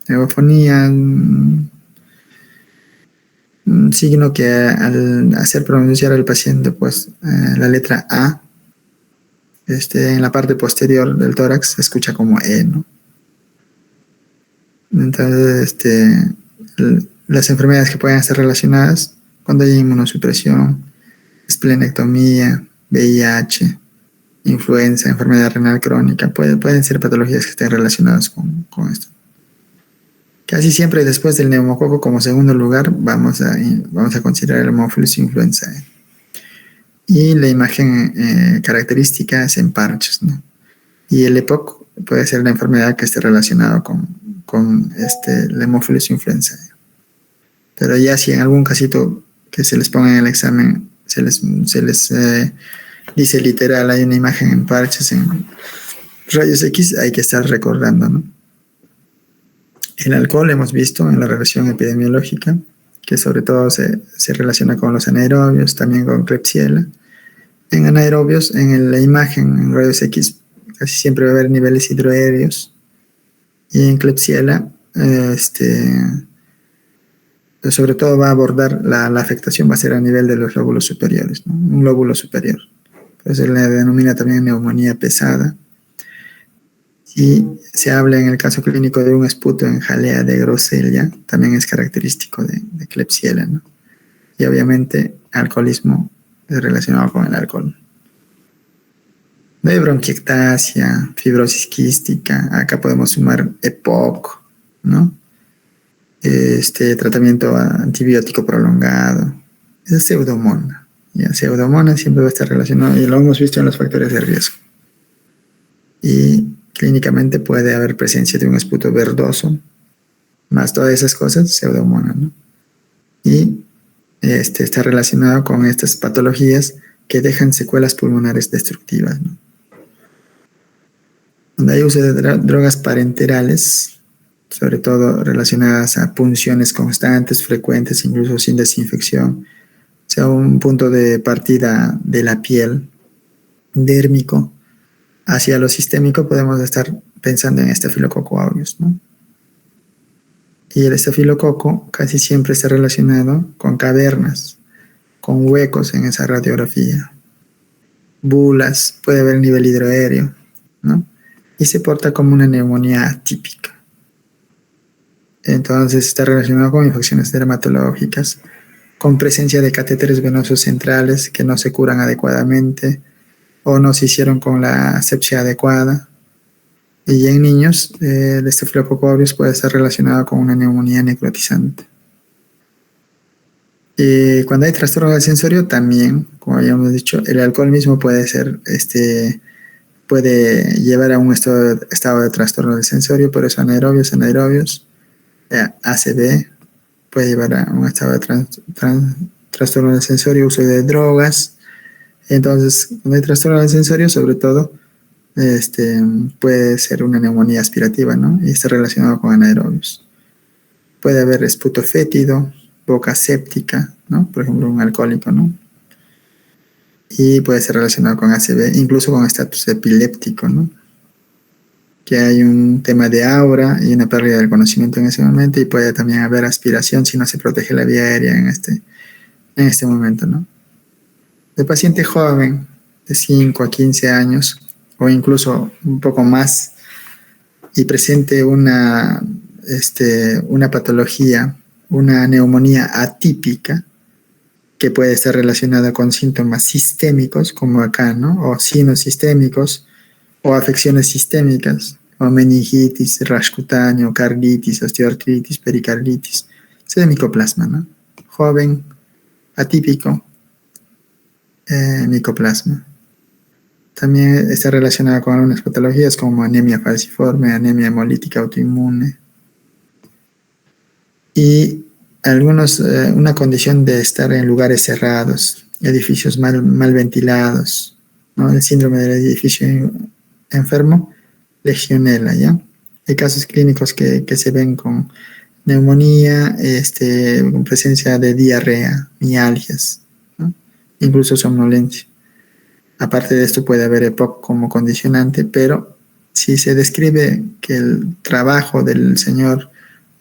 Egofonía, un signo que al hacer pronunciar al paciente, pues la letra A, en la parte posterior del tórax se escucha como E, ¿no? Entonces, las enfermedades que pueden estar relacionadas cuando hay inmunosupresión, esplenectomía, VIH, influenza, enfermedad renal crónica, pueden ser patologías que estén relacionadas con esto. Casi siempre después del neumococo, como segundo lugar, vamos a considerar el Haemophilus influenzae. Y la imagen característica es en parches, ¿no? Y el EPOC puede ser la enfermedad que esté relacionada con el Haemophilus influenzae. Pero ya si en algún casito que se les ponga en el examen se les dice literal, hay una imagen en parches, en rayos X, hay que estar recordando, ¿no? El alcohol hemos visto en la revisión epidemiológica que sobre todo se relaciona con los anaerobios, también con Klebsiella. En anaerobios, en la imagen en rayos X, casi siempre va a haber niveles hidroaéreos, y en Klebsiella sobre todo va a abordar la afectación, va a ser a nivel de los lóbulos superiores, ¿no? Un lóbulo superior. Entonces se le denomina también neumonía pesada. Y se habla en el caso clínico de un esputo en jalea de Grosselia, también es característico de Klebsiella, ¿no? Y obviamente alcoholismo es relacionado con el alcohol. No hay bronquiectasia, fibrosis quística, acá podemos sumar EPOC, ¿no? Tratamiento antibiótico prolongado, es pseudomonas. Ya, pseudomonas siempre va a estar relacionado, y lo hemos visto en los factores de riesgo. Y clínicamente puede haber presencia de un esputo verdoso, más todas esas cosas, pseudomonas, ¿no? Y está relacionado con estas patologías que dejan secuelas pulmonares destructivas, ¿no? Donde hay uso de drogas parenterales, sobre todo relacionadas a punciones constantes, frecuentes, incluso sin desinfección, o sea, un punto de partida de la piel dérmico hacia lo sistémico, podemos estar pensando en Staphylococcus aureus, ¿no? Y el estafilococo casi siempre está relacionado con cavernas, con huecos en esa radiografía, bulas, puede haber nivel hidroaéreo, ¿no? Y se porta como una neumonía atípica. Entonces está relacionado con infecciones dermatológicas, con presencia de catéteres venosos centrales que no se curan adecuadamente o no se hicieron con la asepsia adecuada. Y en niños, el Staphylococcus aureus puede estar relacionado con una neumonía necrotizante. Y cuando hay trastorno del sensorio, también, como habíamos dicho, el alcohol mismo puede ser, puede llevar a un estado de trastorno del sensorio, por eso anaerobios, ACV, puede llevar a un estado de trastorno del sensorio, uso de drogas. Entonces, cuando hay trastorno del sensorio, sobre todo, puede ser una neumonía aspirativa, ¿no? Y está relacionado con anaerobios. Puede haber esputo fétido, boca séptica, ¿no? Por ejemplo, un alcohólico, ¿no? Y puede ser relacionado con ACV, incluso con estatus epiléptico, ¿no? Que hay un tema de aura y una pérdida del conocimiento en ese momento, y puede también haber aspiración si no se protege la vía aérea en este momento, ¿no? De paciente joven, de 5 a 15 años, o incluso un poco más, y presente una patología, una neumonía atípica, que puede estar relacionada con síntomas sistémicos, como acá, ¿no? O signos sistémicos, o afecciones sistémicas, o meningitis, rash cutáneo, carditis, osteoartritis, pericarditis, ese es micoplasma, ¿no? Joven, atípico, micoplasma. También está relacionada con algunas patologías como anemia falciforme, anemia hemolítica autoinmune. Y una condición de estar en lugares cerrados, edificios mal ventilados, ¿no? El síndrome del edificio enfermo, legionela, ¿ya? Hay casos clínicos que se ven con neumonía, con presencia de diarrea, mialgias, ¿no? Incluso somnolencia. Aparte de esto puede haber EPOC como condicionante, pero si se describe que el trabajo del señor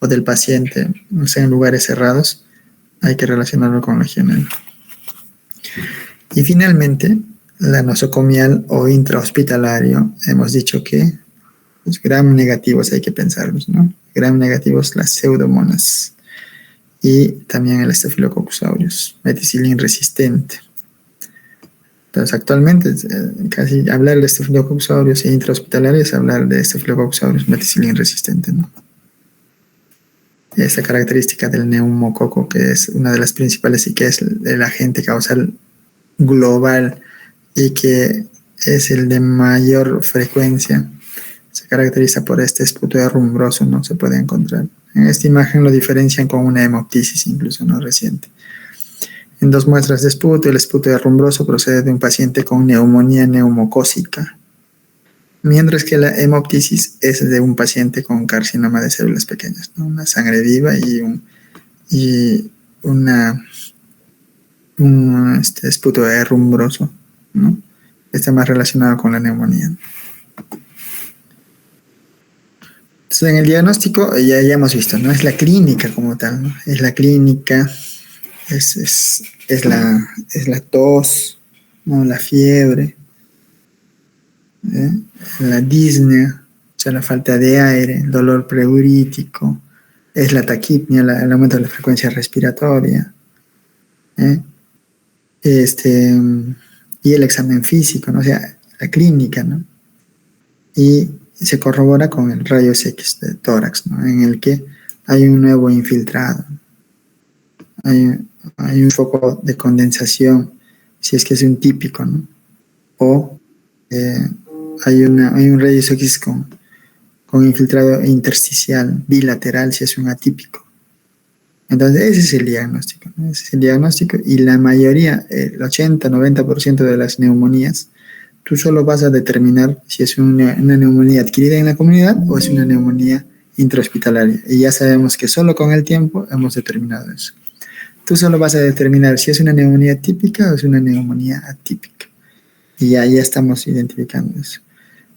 o del paciente, no sé, en lugares cerrados, hay que relacionarlo con legionela. Y finalmente, la nosocomial o intrahospitalario, hemos dicho que los gram negativos hay que pensarlos, ¿no? Gram negativos, las pseudomonas. Y también el Staphylococcus aureus, meticilin resistente. Entonces, actualmente, casi hablar de Staphylococcus aureus e intrahospitalario es hablar de Staphylococcus aureus meticilin resistente, ¿no? Esa característica del neumococo, que es una de las principales y que es el agente causal global y que es el de mayor frecuencia, se caracteriza por este esputo herrumbroso, no se puede encontrar. En esta imagen lo diferencian con una hemoptisis, incluso no reciente. En 2 muestras de esputo, el esputo herrumbroso procede de un paciente con neumonía neumocócica, mientras que la hemoptisis es de un paciente con carcinoma de células pequeñas, ¿no? Una sangre viva y un esputo herrumbroso, ¿no? Está más relacionado con la neumonía. Entonces, en el diagnóstico ya hemos visto, ¿no? Es la clínica como tal, ¿no? Es la clínica, es la tos, ¿no? La fiebre, la disnea, o sea, la falta de aire, el dolor preurítico, es la taquipnia, el aumento de la frecuencia respiratoria, y el examen físico, ¿no? O sea, la clínica, ¿no? Y se corrobora con el rayos X de tórax, ¿no? En el que hay un nuevo infiltrado, hay un foco de condensación, si es que es un típico, ¿no? O eh, hay un rayos X con infiltrado intersticial bilateral, si es un atípico. Entonces, ese es el diagnóstico, ¿no? Ese es el diagnóstico, y la mayoría, el 80-90% de las neumonías, tú solo vas a determinar si es una neumonía adquirida en la comunidad o es una neumonía intrahospitalaria. Y ya sabemos que solo con el tiempo hemos determinado eso. Tú solo vas a determinar si es una neumonía típica o es una neumonía atípica. Y ya estamos identificando eso.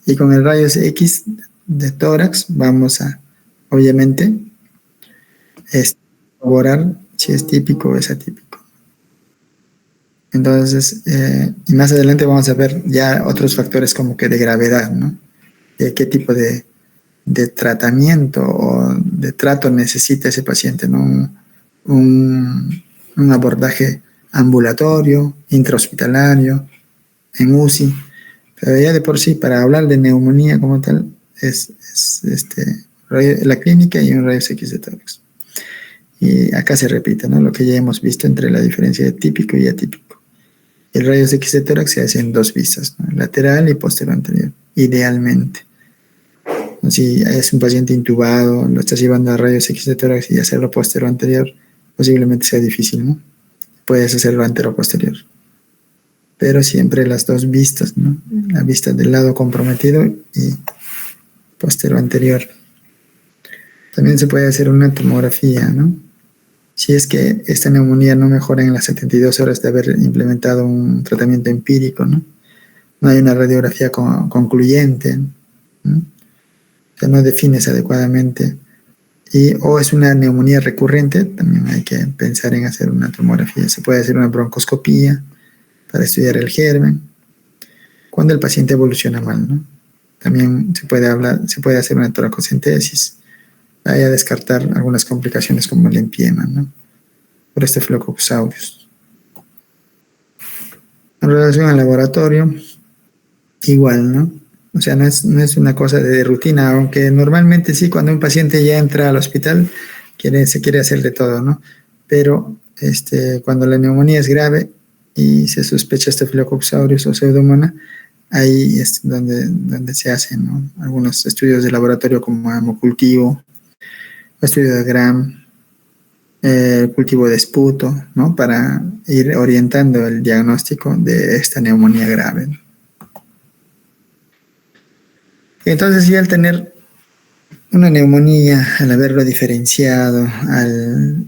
Y con el rayos X de tórax vamos a, obviamente, corroborar si es típico o es atípico. Entonces, y más adelante vamos a ver ya otros factores como que de gravedad, ¿no? De qué tipo de tratamiento o de trato necesita ese paciente, ¿no? Un abordaje ambulatorio, intrahospitalario, en UCI. Pero ya de por sí, para hablar de neumonía como tal, es la clínica y un rayos X de tórax. Y acá se repite, ¿no? Lo que ya hemos visto entre la diferencia de típico y atípico. El rayos X de tórax se hace en 2 vistas, ¿no? Lateral y posterior anterior, idealmente. Si es un paciente intubado, lo estás llevando a rayos X de tórax y hacerlo posterior anterior, posiblemente sea difícil, ¿no? Puedes hacerlo antero posterior. Pero siempre las 2 vistas, ¿no? La vista del lado comprometido y posterior anterior. También se puede hacer una tomografía, ¿no? Si es que esta neumonía no mejora en las 72 horas de haber implementado un tratamiento empírico, ¿no? No hay una radiografía concluyente, ¿no? O sea, no defines adecuadamente. O es una neumonía recurrente, también hay que pensar en hacer una tomografía. Se puede hacer una broncoscopía para estudiar el germen. Cuando el paciente evoluciona mal, ¿no? También se puede hacer una toracocentesis, a descartar algunas complicaciones como el empiema, ¿no? Por Staphylococcus aureus. En relación al laboratorio, igual, ¿no? O sea, no es una cosa de rutina, aunque normalmente sí, cuando un paciente ya entra al hospital, se quiere hacer de todo, ¿no? Pero cuando la neumonía es grave y se sospecha Staphylococcus aureus o Pseudomonas, ahí es donde se hacen, ¿no? Algunos estudios de laboratorio como hemocultivo, estudio de Gram, cultivo de esputo, ¿no? Para ir orientando el diagnóstico de esta neumonía grave, ¿no? Entonces, ya al tener una neumonía, al haberlo diferenciado, al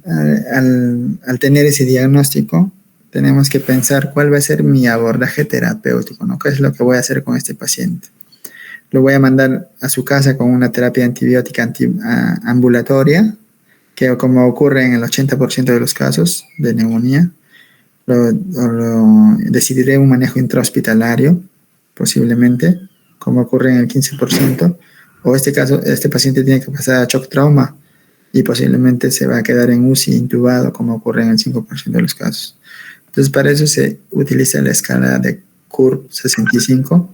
tener ese diagnóstico, tenemos que pensar cuál va a ser mi abordaje terapéutico, ¿no? ¿Qué es lo que voy a hacer con este paciente? Lo voy a mandar a su casa con una terapia antibiótica ambulatoria, que como ocurre en el 80% de los casos de neumonía. Decidiré un manejo intrahospitalario, posiblemente, como ocurre en el 15%, o este paciente tiene que pasar a shock trauma y posiblemente se va a quedar en UCI intubado, como ocurre en el 5% de los casos. Entonces, para eso se utiliza la escala de CURB 65,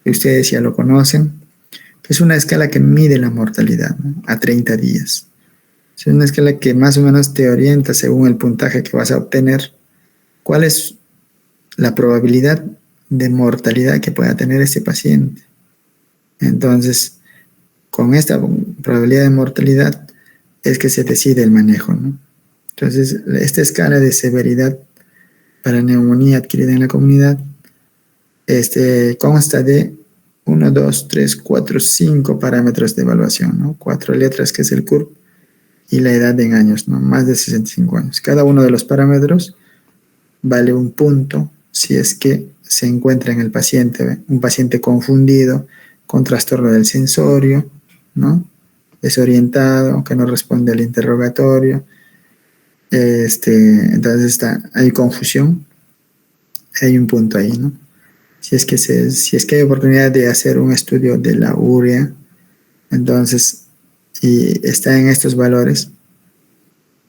que ustedes ya lo conocen, que es una escala que mide la mortalidad, ¿no? A 30 días. Es una escala que más o menos te orienta según el puntaje que vas a obtener, cuál es la probabilidad de mortalidad que pueda tener este paciente. Entonces, con esta probabilidad de mortalidad es que se decide el manejo, ¿no? Entonces, esta escala de severidad para neumonía adquirida en la comunidad consta de 1, 2, 3, 4, 5 parámetros de evaluación, ¿no? 4 letras, que es el CURB, y la edad en años, ¿no? Más de 65 años. Cada uno de los parámetros vale un punto si es que se encuentra en el paciente un paciente confundido, con trastorno del sensorio, ¿no? Desorientado, que no responde al interrogatorio. Entonces hay confusión, hay un punto ahí, ¿no? Si es que hay oportunidad de hacer un estudio de la urea, entonces, y está en estos valores,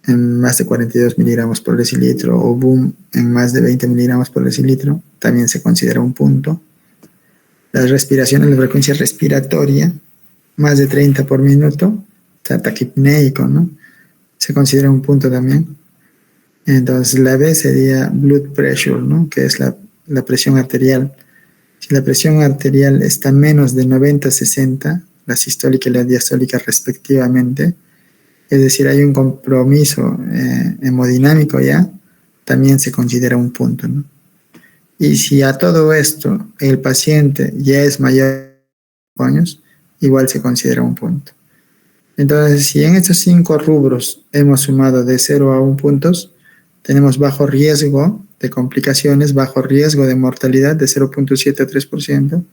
en más de 42 miligramos por decilitro, o boom en más de 20 miligramos por decilitro, también se considera un punto. las respiraciones, la frecuencia respiratoria, más de 30 por minuto, está taquipneico, ¿no? Se considera un punto también. Entonces, la B sería blood pressure, ¿no? Que es la presión arterial. Si la presión arterial está menos de 90-60, la sistólica y la diastólica respectivamente, es decir, hay un compromiso hemodinámico ya, también se considera un punto, ¿no? Y si a todo esto el paciente ya es mayor de 5 años, igual se considera un punto. Entonces, si en estos 5 rubros hemos sumado de 0 a 1 puntos, tenemos bajo riesgo de complicaciones, bajo riesgo de mortalidad de 0.7 a 3%,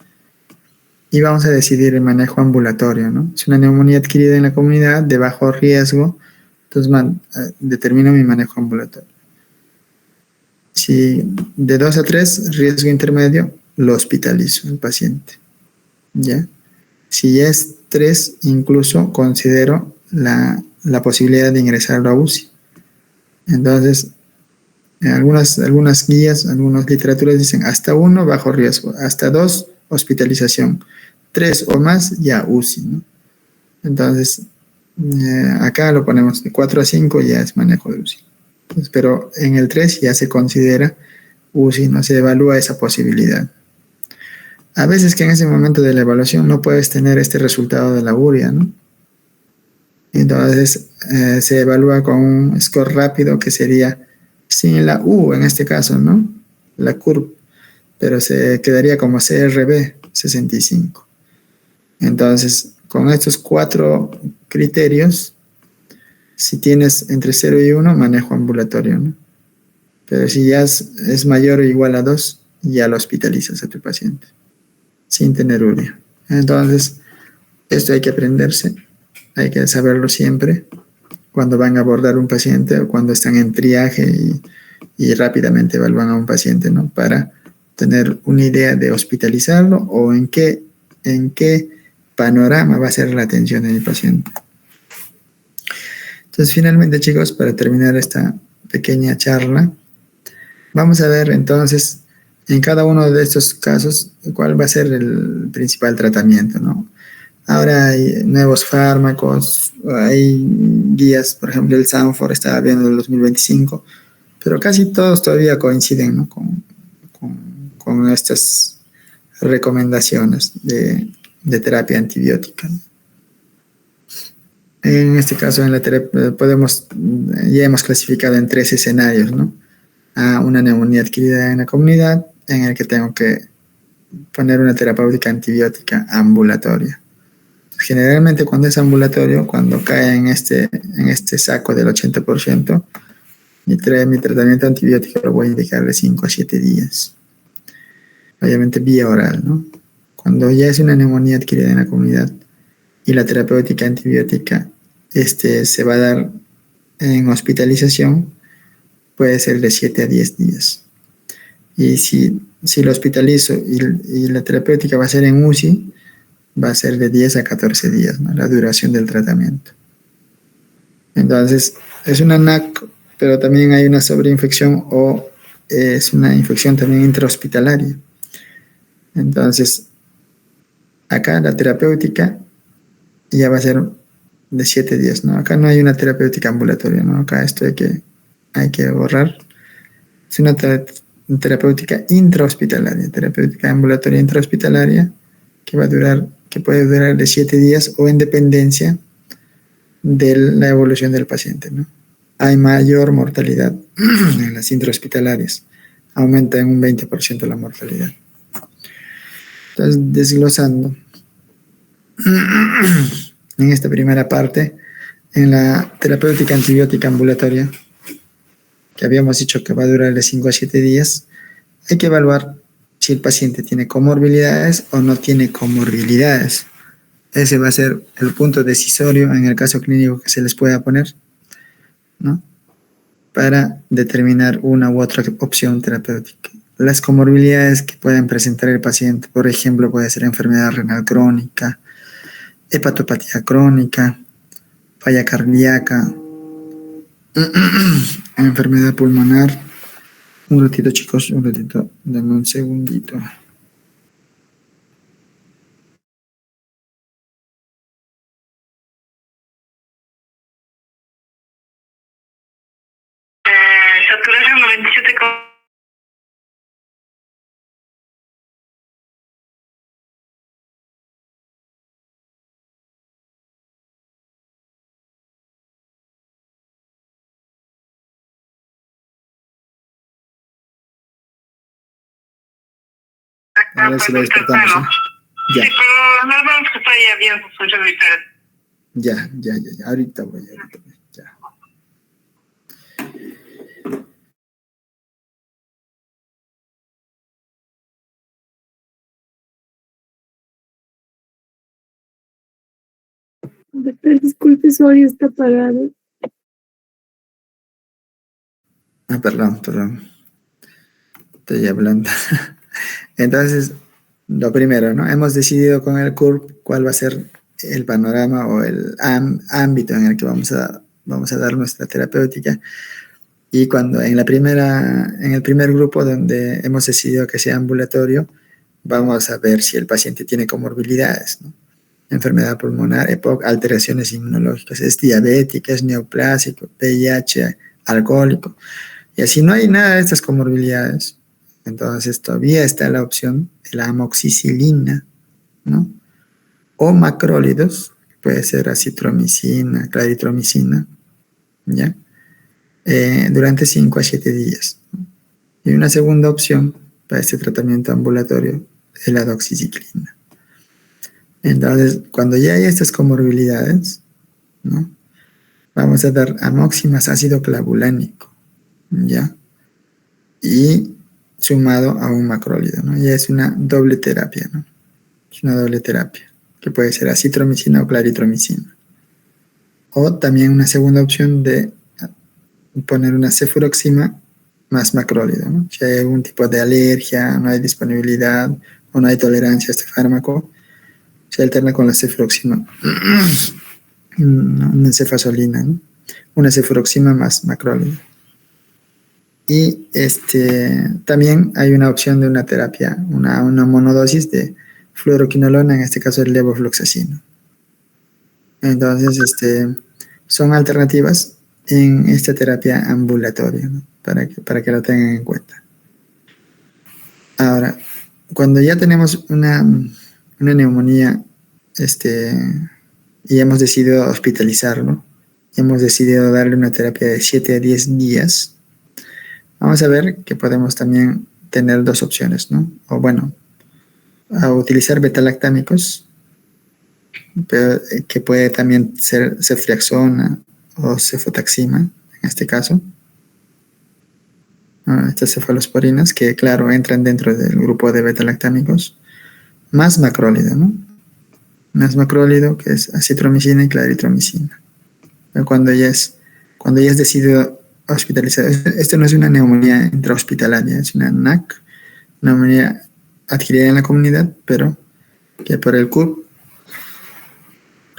y vamos a decidir el manejo ambulatorio, ¿no? Es una neumonía adquirida en la comunidad de bajo riesgo, entonces determino mi manejo ambulatorio. Si de 2 a 3, riesgo intermedio, lo hospitalizo al paciente, ¿ya? Si ya es 3, incluso considero la posibilidad de ingresarlo a UCI. Entonces, algunas guías, algunas literaturas dicen hasta 1 bajo riesgo, hasta 2 hospitalización, 3 o más ya UCI, ¿no? Entonces, acá lo ponemos de 4 a 5 ya es manejo de UCI. Entonces, pero en el 3 ya se considera UCI, no se evalúa esa posibilidad. A veces que en ese momento de la evaluación no puedes tener este resultado de la urea, ¿no? Entonces se evalúa con un score rápido que sería sin la U en este caso, ¿no? La CURB, pero se quedaría como CRB 65. Entonces, con estos 4 criterios, si tienes entre 0 y 1, manejo ambulatorio, ¿no? Pero si ya es mayor o igual a 2, ya lo hospitalizas a tu paciente, sin tener urea. Entonces, esto hay que aprenderse, hay que saberlo siempre, cuando van a abordar un paciente o cuando están en triaje y rápidamente evalúan a un paciente, ¿no? Para tener una idea de hospitalizarlo o en qué panorama va a ser la atención de mi paciente. Entonces, finalmente, chicos, para terminar esta pequeña charla, vamos a ver entonces en cada uno de estos casos cuál va a ser el principal tratamiento, ¿no? Ahora hay nuevos fármacos, hay guías, por ejemplo, el Sanford estaba viendo el 2025, pero casi todos todavía coinciden, ¿no? con estas recomendaciones de terapia antibiótica. En este caso, en la terapia, ya hemos clasificado en 3 escenarios, ¿no? A una neumonía adquirida en la comunidad, en el que tengo que poner una terapéutica antibiótica ambulatoria. Generalmente cuando es ambulatorio, cuando cae en este saco del 80%, mi tratamiento antibiótico lo voy a indicar de 5 a 7 días. Obviamente vía oral, ¿no? Cuando ya es una neumonía adquirida en la comunidad y la terapéutica antibiótica se va a dar en hospitalización, puede ser de 7 a 10 días. Y si lo hospitalizo y la terapéutica va a ser en UCI, va a ser de 10 a 14 días, ¿no? La duración del tratamiento. Entonces, es una NAC, pero también hay una sobreinfección o es una infección también intrahospitalaria. Entonces, acá la terapéutica ya va a ser de 7 días, ¿no? Acá no hay una terapéutica ambulatoria, ¿no? Acá esto hay que borrar. Es una terapéutica intrahospitalaria, terapéutica ambulatoria intrahospitalaria que puede durar de 7 días o en dependencia de la evolución del paciente, ¿no? Hay mayor mortalidad en las intrahospitalarias, aumenta en un 20% la mortalidad. Entonces, desglosando, en esta primera parte, en la terapéutica antibiótica ambulatoria, que habíamos dicho que va a durar de 5 a 7 días, hay que evaluar si el paciente tiene comorbilidades o no tiene comorbilidades. Ese va a ser el punto decisorio en el caso clínico que se les pueda poner, ¿no? Para determinar una u otra opción terapéutica. Las comorbilidades que pueden presentar el paciente, por ejemplo, puede ser enfermedad renal crónica, hepatopatía crónica, falla cardíaca, enfermedad pulmonar. Un ratito, chicos, un ratito, dame un segundito. A ver si lo despertamos, ¿eh? Ya. Sí, pero nos vamos que está ya bien sus funciones vitales. Ya. Ahorita voy. Ya. Doctor, disculpe, su audio está apagado. Perdón. Estoy hablando. Entonces, lo primero, ¿no? Hemos decidido con el CURP cuál va a ser el panorama o el ámbito en el que vamos a dar nuestra terapéutica. Y cuando en el primer grupo donde hemos decidido que sea ambulatorio, vamos a ver si el paciente tiene comorbilidades, ¿no? Enfermedad pulmonar, EPOC, alteraciones inmunológicas, es diabética, es neoplásico, VIH, alcohólico. Y así no hay nada de estas comorbilidades, entonces todavía está la opción de la amoxicilina, ¿no? O macrólidos, puede ser acitromicina, claritromicina, ¿ya? Durante 5 a 7 días, ¿no? Y una segunda opción para este tratamiento ambulatorio es la doxiciclina. Entonces, cuando ya hay estas comorbilidades, ¿no? Vamos a dar amoxi más ácido clavulánico, ¿ya? Y sumado a un macrólido, ¿no? Ya es una doble terapia, ¿no? Es una doble terapia, que puede ser acitromicina o claritromicina. O también una segunda opción de poner una cefuroxima más macrólido, ¿no? Si hay algún tipo de alergia, no hay disponibilidad o no hay tolerancia a este fármaco, se alterna con la cefuroxima, una cefazolina, ¿no? Una cefuroxima más macrólido. Y también hay una opción de una terapia, una monodosis de fluoroquinolona, en este caso el levofloxacino. Entonces, son alternativas en esta terapia ambulatoria, ¿no? para que lo tengan en cuenta. Ahora, cuando ya tenemos una neumonía y hemos decidido hospitalizarlo, hemos decidido darle una terapia de 7 a 10 días, vamos a ver que podemos también tener dos opciones, ¿no? O bueno, a utilizar betalactámicos, pero, que puede también ser ceftriaxona o cefotaxima, en este caso. Estas cefalosporinas que, claro, entran dentro del grupo de betalactámicos, más macrólido, ¿no? Más macrólido, que es acitromicina y claritromicina. Cuando ya es decidido hospitalizar. Esto no es una neumonía intrahospitalaria, es una NAC, neumonía adquirida en la comunidad, pero que por el CURP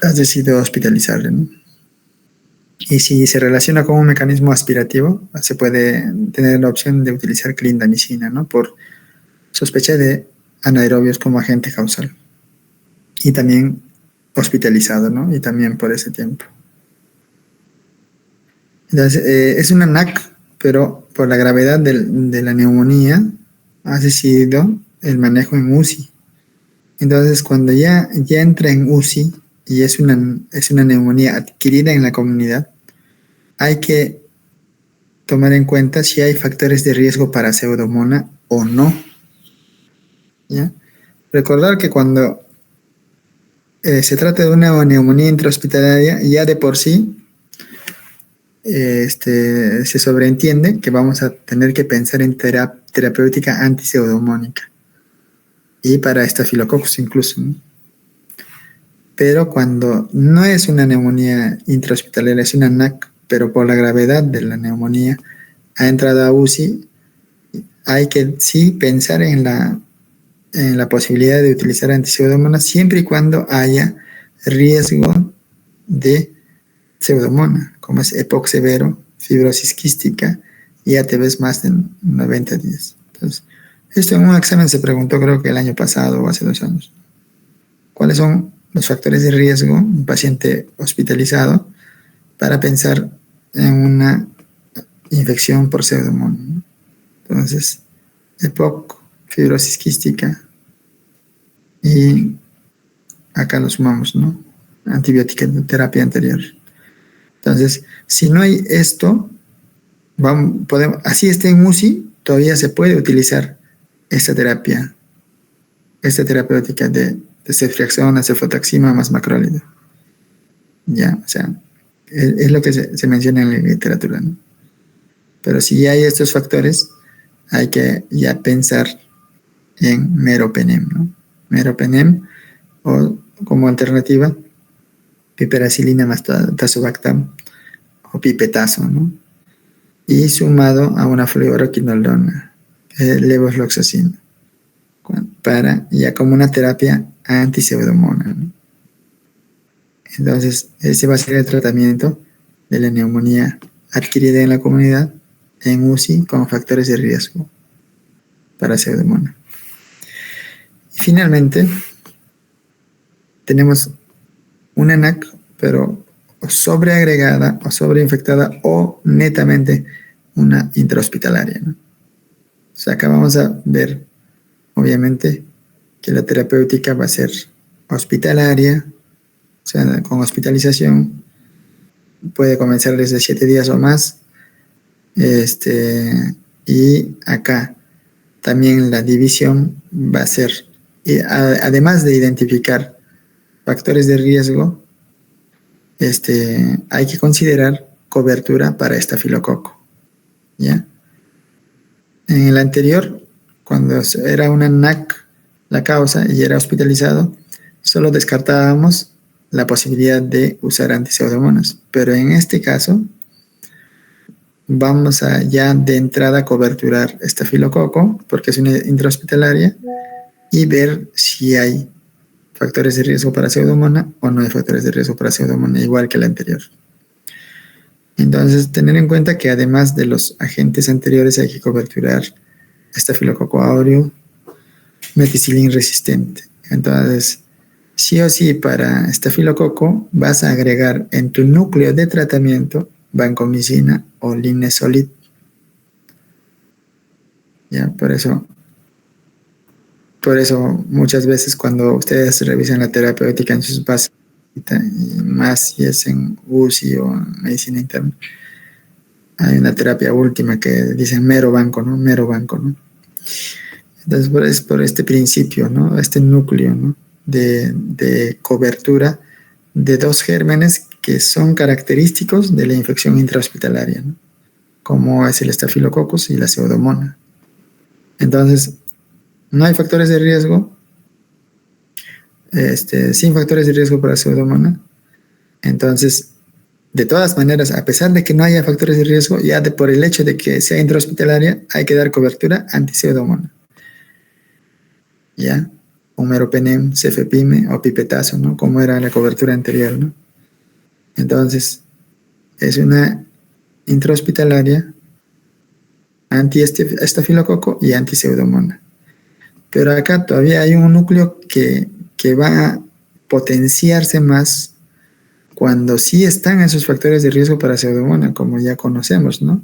has decidido hospitalizarle, ¿no? Y si se relaciona con un mecanismo aspirativo, se puede tener la opción de utilizar clindamicina, ¿no? Por sospecha de anaerobios como agente causal. Y también hospitalizado, ¿no? Y también por ese tiempo. Entonces, es una NAC, pero por la gravedad de la neumonía, has decidido el manejo en UCI. Entonces, cuando ya entra en UCI y es una neumonía adquirida en la comunidad, hay que tomar en cuenta si hay factores de riesgo para pseudomonas o no, ¿ya? Recordar que cuando se trata de una neumonía intrahospitalaria, ya de por sí se sobreentiende que vamos a tener que pensar en terapéutica antipseudomónica y para estafilococcus incluso, ¿no? Pero cuando no es una neumonía intrahospitalaria, es una NAC, pero por la gravedad de la neumonía ha entrado a UCI, hay que sí pensar en la posibilidad de utilizar antipseudomonas siempre y cuando haya riesgo de pseudomonas, como es EPOC severo, fibrosis quística y ATVs más de 90 días. Entonces, esto en un examen se preguntó, creo que el año pasado o hace 2 años. ¿Cuáles son los factores de riesgo en un paciente hospitalizado para pensar en una infección por pseudomonas, ¿no? Entonces, EPOC, fibrosis quística y acá lo sumamos, ¿no? Antibiótica de terapia anterior. Entonces, si no hay esto, así esté en UCI, todavía se puede utilizar esta terapia esta terapéutica de ceftriaxona, cefotaxima más macrólido. Ya, o sea, es lo que se menciona en la literatura, ¿no? Pero si hay estos factores, hay que ya pensar en meropenem, ¿no? Meropenem, o como alternativa, piperacilina más tazobactam o pipetazo, ¿no? Y sumado a una fluoroquinolona, levofloxacina, para ya como una terapia antiseudomona, ¿no? Entonces, ese va a ser el tratamiento de la neumonía adquirida en la comunidad en UCI con factores de riesgo para pseudomonas. Y finalmente, tenemos una NAC, pero sobreagregada o sobreinfectada o netamente una intrahospitalaria, ¿no? O sea, acá vamos a ver, obviamente, que la terapéutica va a ser hospitalaria, o sea, con hospitalización, puede comenzar desde 7 días o más. Y acá también la división va a ser, además de identificar factores de riesgo, hay que considerar cobertura para estafilococo, ¿ya? En el anterior, cuando era una NAC la causa y era hospitalizado, solo descartábamos la posibilidad de usar antiseudomonas, pero en este caso vamos a ya de entrada coberturar estafilococo porque es una intrahospitalaria y ver si hay factores de riesgo para pseudomonas o no hay factores de riesgo para pseudomonas, igual que la anterior. Entonces, tener en cuenta que además de los agentes anteriores hay que coberturar estafilococo áureo, meticilin resistente. Entonces, sí o sí para estafilococo vas a agregar en tu núcleo de tratamiento vancomicina o linezolid. Ya, por eso muchas veces cuando ustedes revisan la terapéutica en sus bases, y más si es en UCI o en medicina interna, hay una terapia última que dicen mero banco, ¿no? Mero banco, ¿no? Entonces, por este principio, ¿no? Este núcleo, ¿no? de cobertura de dos gérmenes que son característicos de la infección intrahospitalaria, ¿no? Como es el estafilococcus y la pseudomonas. Entonces, no hay factores de riesgo, sin factores de riesgo para pseudomonas. Entonces, de todas maneras, a pesar de que no haya factores de riesgo, ya por el hecho de que sea intrahospitalaria, hay que dar cobertura anti-pseudomonas. ¿Ya? Un meropenem, cefepime o pipetazo, ¿no? Como era la cobertura anterior, ¿no? Entonces, es una intrahospitalaria anti-estafilococo y anti-pseudomonas. Pero acá todavía hay un núcleo que va a potenciarse más cuando sí están esos factores de riesgo para pseudomonas, como ya conocemos, ¿no?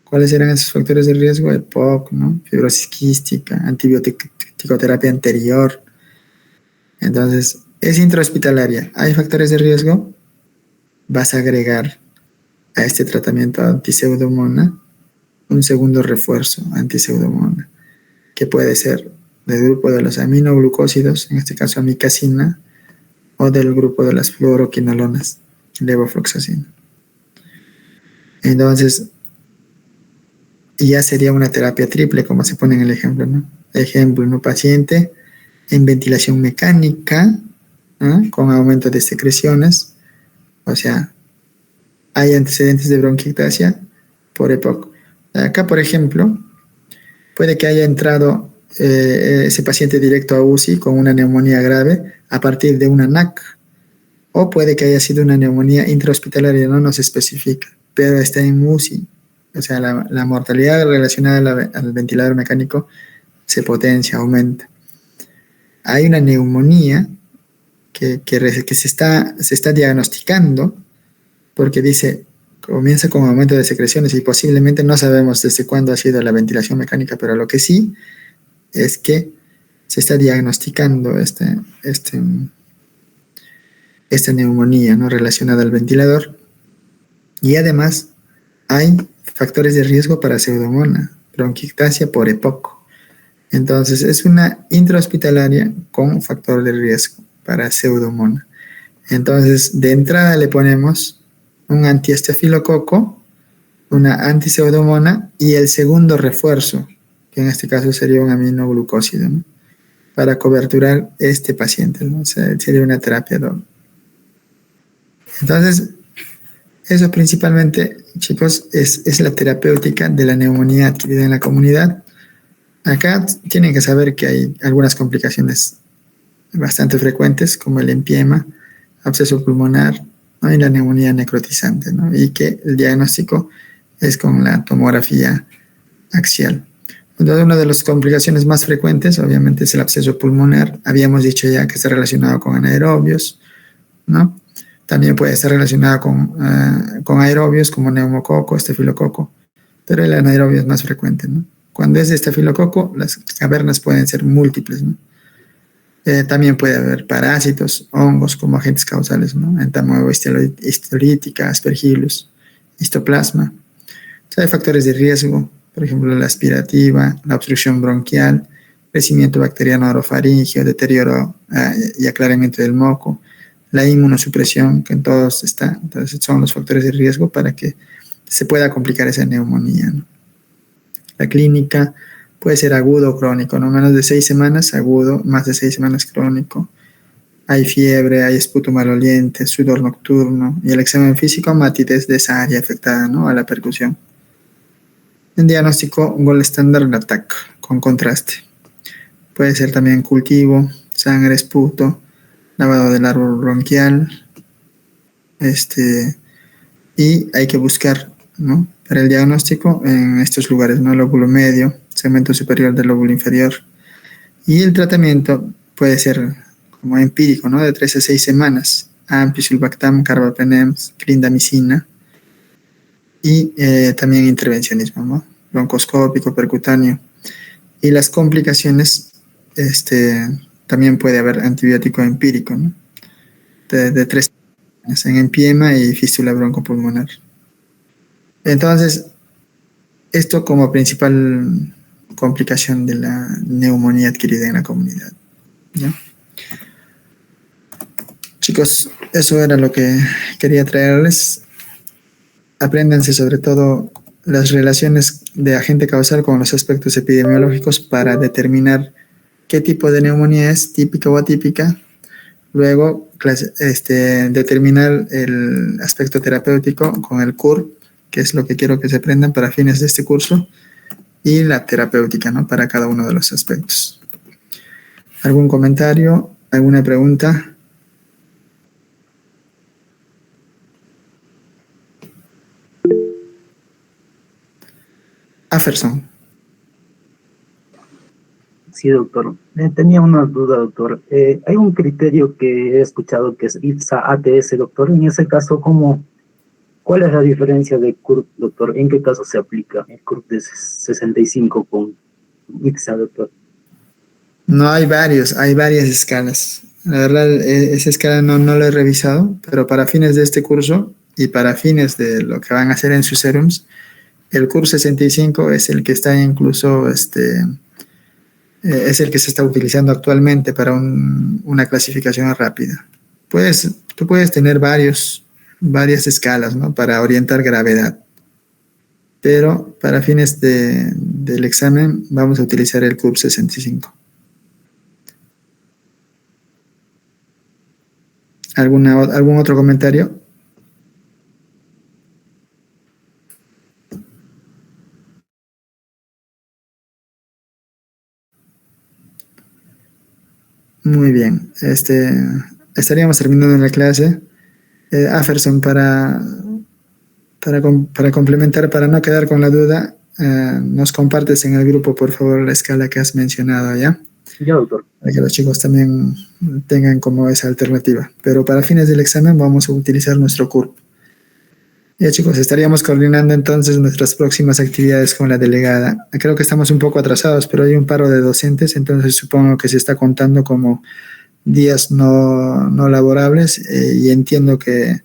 ¿Cuáles eran esos factores de riesgo? EPOC, ¿no? Fibrosis quística, antibiótico-terapia anterior. Entonces, es intrahospitalaria. ¿Hay factores de riesgo? Vas a agregar a este tratamiento anti-pseudomonas un segundo refuerzo anti-pseudomonas, que puede ser del grupo de los aminoglucósidos, en este caso amicacina, o del grupo de las fluoroquinolonas, levofloxacina. Entonces, ya sería una terapia triple, como se pone en el ejemplo, ¿no? Ejemplo, un paciente en ventilación mecánica, ¿no? Con aumento de secreciones, o sea, hay antecedentes de bronquiectasia por EPOC. Acá, por ejemplo, puede que haya entrado ese paciente directo a UCI con una neumonía grave a partir de una NAC, o puede que haya sido una neumonía intrahospitalaria, no nos especifica, pero está en UCI. O sea, la mortalidad relacionada al ventilador mecánico se potencia, aumenta. Hay una neumonía que se está diagnosticando porque dice, comienza con aumento de secreciones y posiblemente no sabemos desde cuándo ha sido la ventilación mecánica, pero lo que sí es que se está diagnosticando esta neumonía, ¿no? Relacionada al ventilador, y además hay factores de riesgo para pseudomonas, bronquiectasia por EPOC. Entonces, es una intrahospitalaria con factor de riesgo para pseudomonas. Entonces, de entrada le ponemos un antiestafilococo, una antipseudomonas y el segundo refuerzo, que en este caso sería un aminoglucósido, ¿no? Para coberturar este paciente, ¿no? O sea, sería una terapia doble. Entonces, eso principalmente, chicos, es la terapéutica de la neumonía adquirida en la comunidad. Acá tienen que saber que hay algunas complicaciones bastante frecuentes, como el empiema, absceso pulmonar, ¿no? Y la neumonía necrotizante, ¿no? Y que el diagnóstico es con la tomografía axial. Entonces, una de las complicaciones más frecuentes, obviamente, es el absceso pulmonar. Habíamos dicho ya que está relacionado con anaerobios, ¿no? También puede estar relacionado con aerobios como neumococo, estafilococo, pero el anaerobio es más frecuente, ¿no? Cuando es de estafilococo, las cavernas pueden ser múltiples, ¿no? También puede haber parásitos, hongos como agentes causales, ¿no? Entamoeba histolítica, aspergillus, histoplasma. O sea, hay factores de riesgo, por ejemplo, la aspirativa, la obstrucción bronquial, crecimiento bacteriano orofaringeo, deterioro y aclaramiento del moco, la inmunosupresión, que en todos está. Entonces, son los factores de riesgo para que se pueda complicar esa neumonía, ¿no? La clínica puede ser agudo o crónico, no menos de 6 semanas agudo, más de 6 semanas crónico. Hay fiebre, hay esputo maloliente, sudor nocturno y el examen físico, matidez de esa área afectada, ¿no? A la percusión. En diagnóstico, gold estándar la TAC con contraste. Puede ser también cultivo, sangre, esputo, lavado del árbol bronquial, y hay que buscar, ¿no? Para el diagnóstico en estos lugares, ¿no? Lóbulo medio, segmento superior del lóbulo inferior. Y el tratamiento puede ser como empírico, ¿no? De 3 a 6 semanas. Ampicillin, carbapenem, clindamicina. Y también intervencionismo, ¿no? Broncoscópico, percutáneo. Y las complicaciones, también puede haber antibiótico empírico, ¿no? De 3 semanas en empiema y fístula broncopulmonar. Entonces, esto como principal complicación de la neumonía adquirida en la comunidad, ¿ya? Chicos, eso era lo que quería traerles. Apréndanse sobre todo las relaciones de agente causal con los aspectos epidemiológicos para determinar qué tipo de neumonía es, típica o atípica. Luego, determinar el aspecto terapéutico con el CUR, que es lo que quiero que se aprendan para fines de este curso, y la terapéutica, ¿no? Para cada uno de los aspectos. ¿Algún comentario? ¿Alguna pregunta? Aferson. Sí, doctor. Tenía una duda, doctor. Hay un criterio que he escuchado que es ITSA-ATS, doctor. En ese caso, ¿cuál es la diferencia de CURP, doctor? ¿En qué caso se aplica el CURP de 65 con ITSA, doctor? No, hay varias escalas. La verdad, esa escala no la he revisado, pero para fines de este curso y para fines de lo que van a hacer en sus serums, el CURP 65 es el que está incluso, es el que se está utilizando actualmente para una clasificación rápida. Tú puedes tener varias escalas, ¿no? Para orientar gravedad, pero para fines del examen vamos a utilizar el CURP 65. ¿Algún otro comentario? Muy bien. Estaríamos terminando la clase. Aferson, para complementar, para no quedar con la duda, nos compartes en el grupo, por favor, la escala que has mencionado, ¿ya? Ya, doctor. Para que los chicos también tengan como esa alternativa. Pero para fines del examen vamos a utilizar nuestro CURP. Ya, chicos, estaríamos coordinando entonces nuestras próximas actividades con la delegada. Creo que estamos un poco atrasados, pero hay un paro de docentes, entonces supongo que se está contando como días no laborables, y entiendo que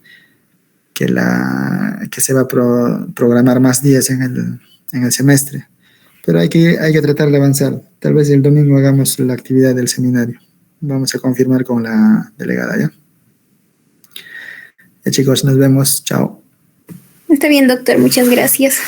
se va a programar más días en el semestre. Pero hay que tratar de avanzar. Tal vez el domingo hagamos la actividad del seminario. Vamos a confirmar con la delegada, ¿ya? Ya, chicos, nos vemos. Chao. Está bien, doctor, muchas gracias.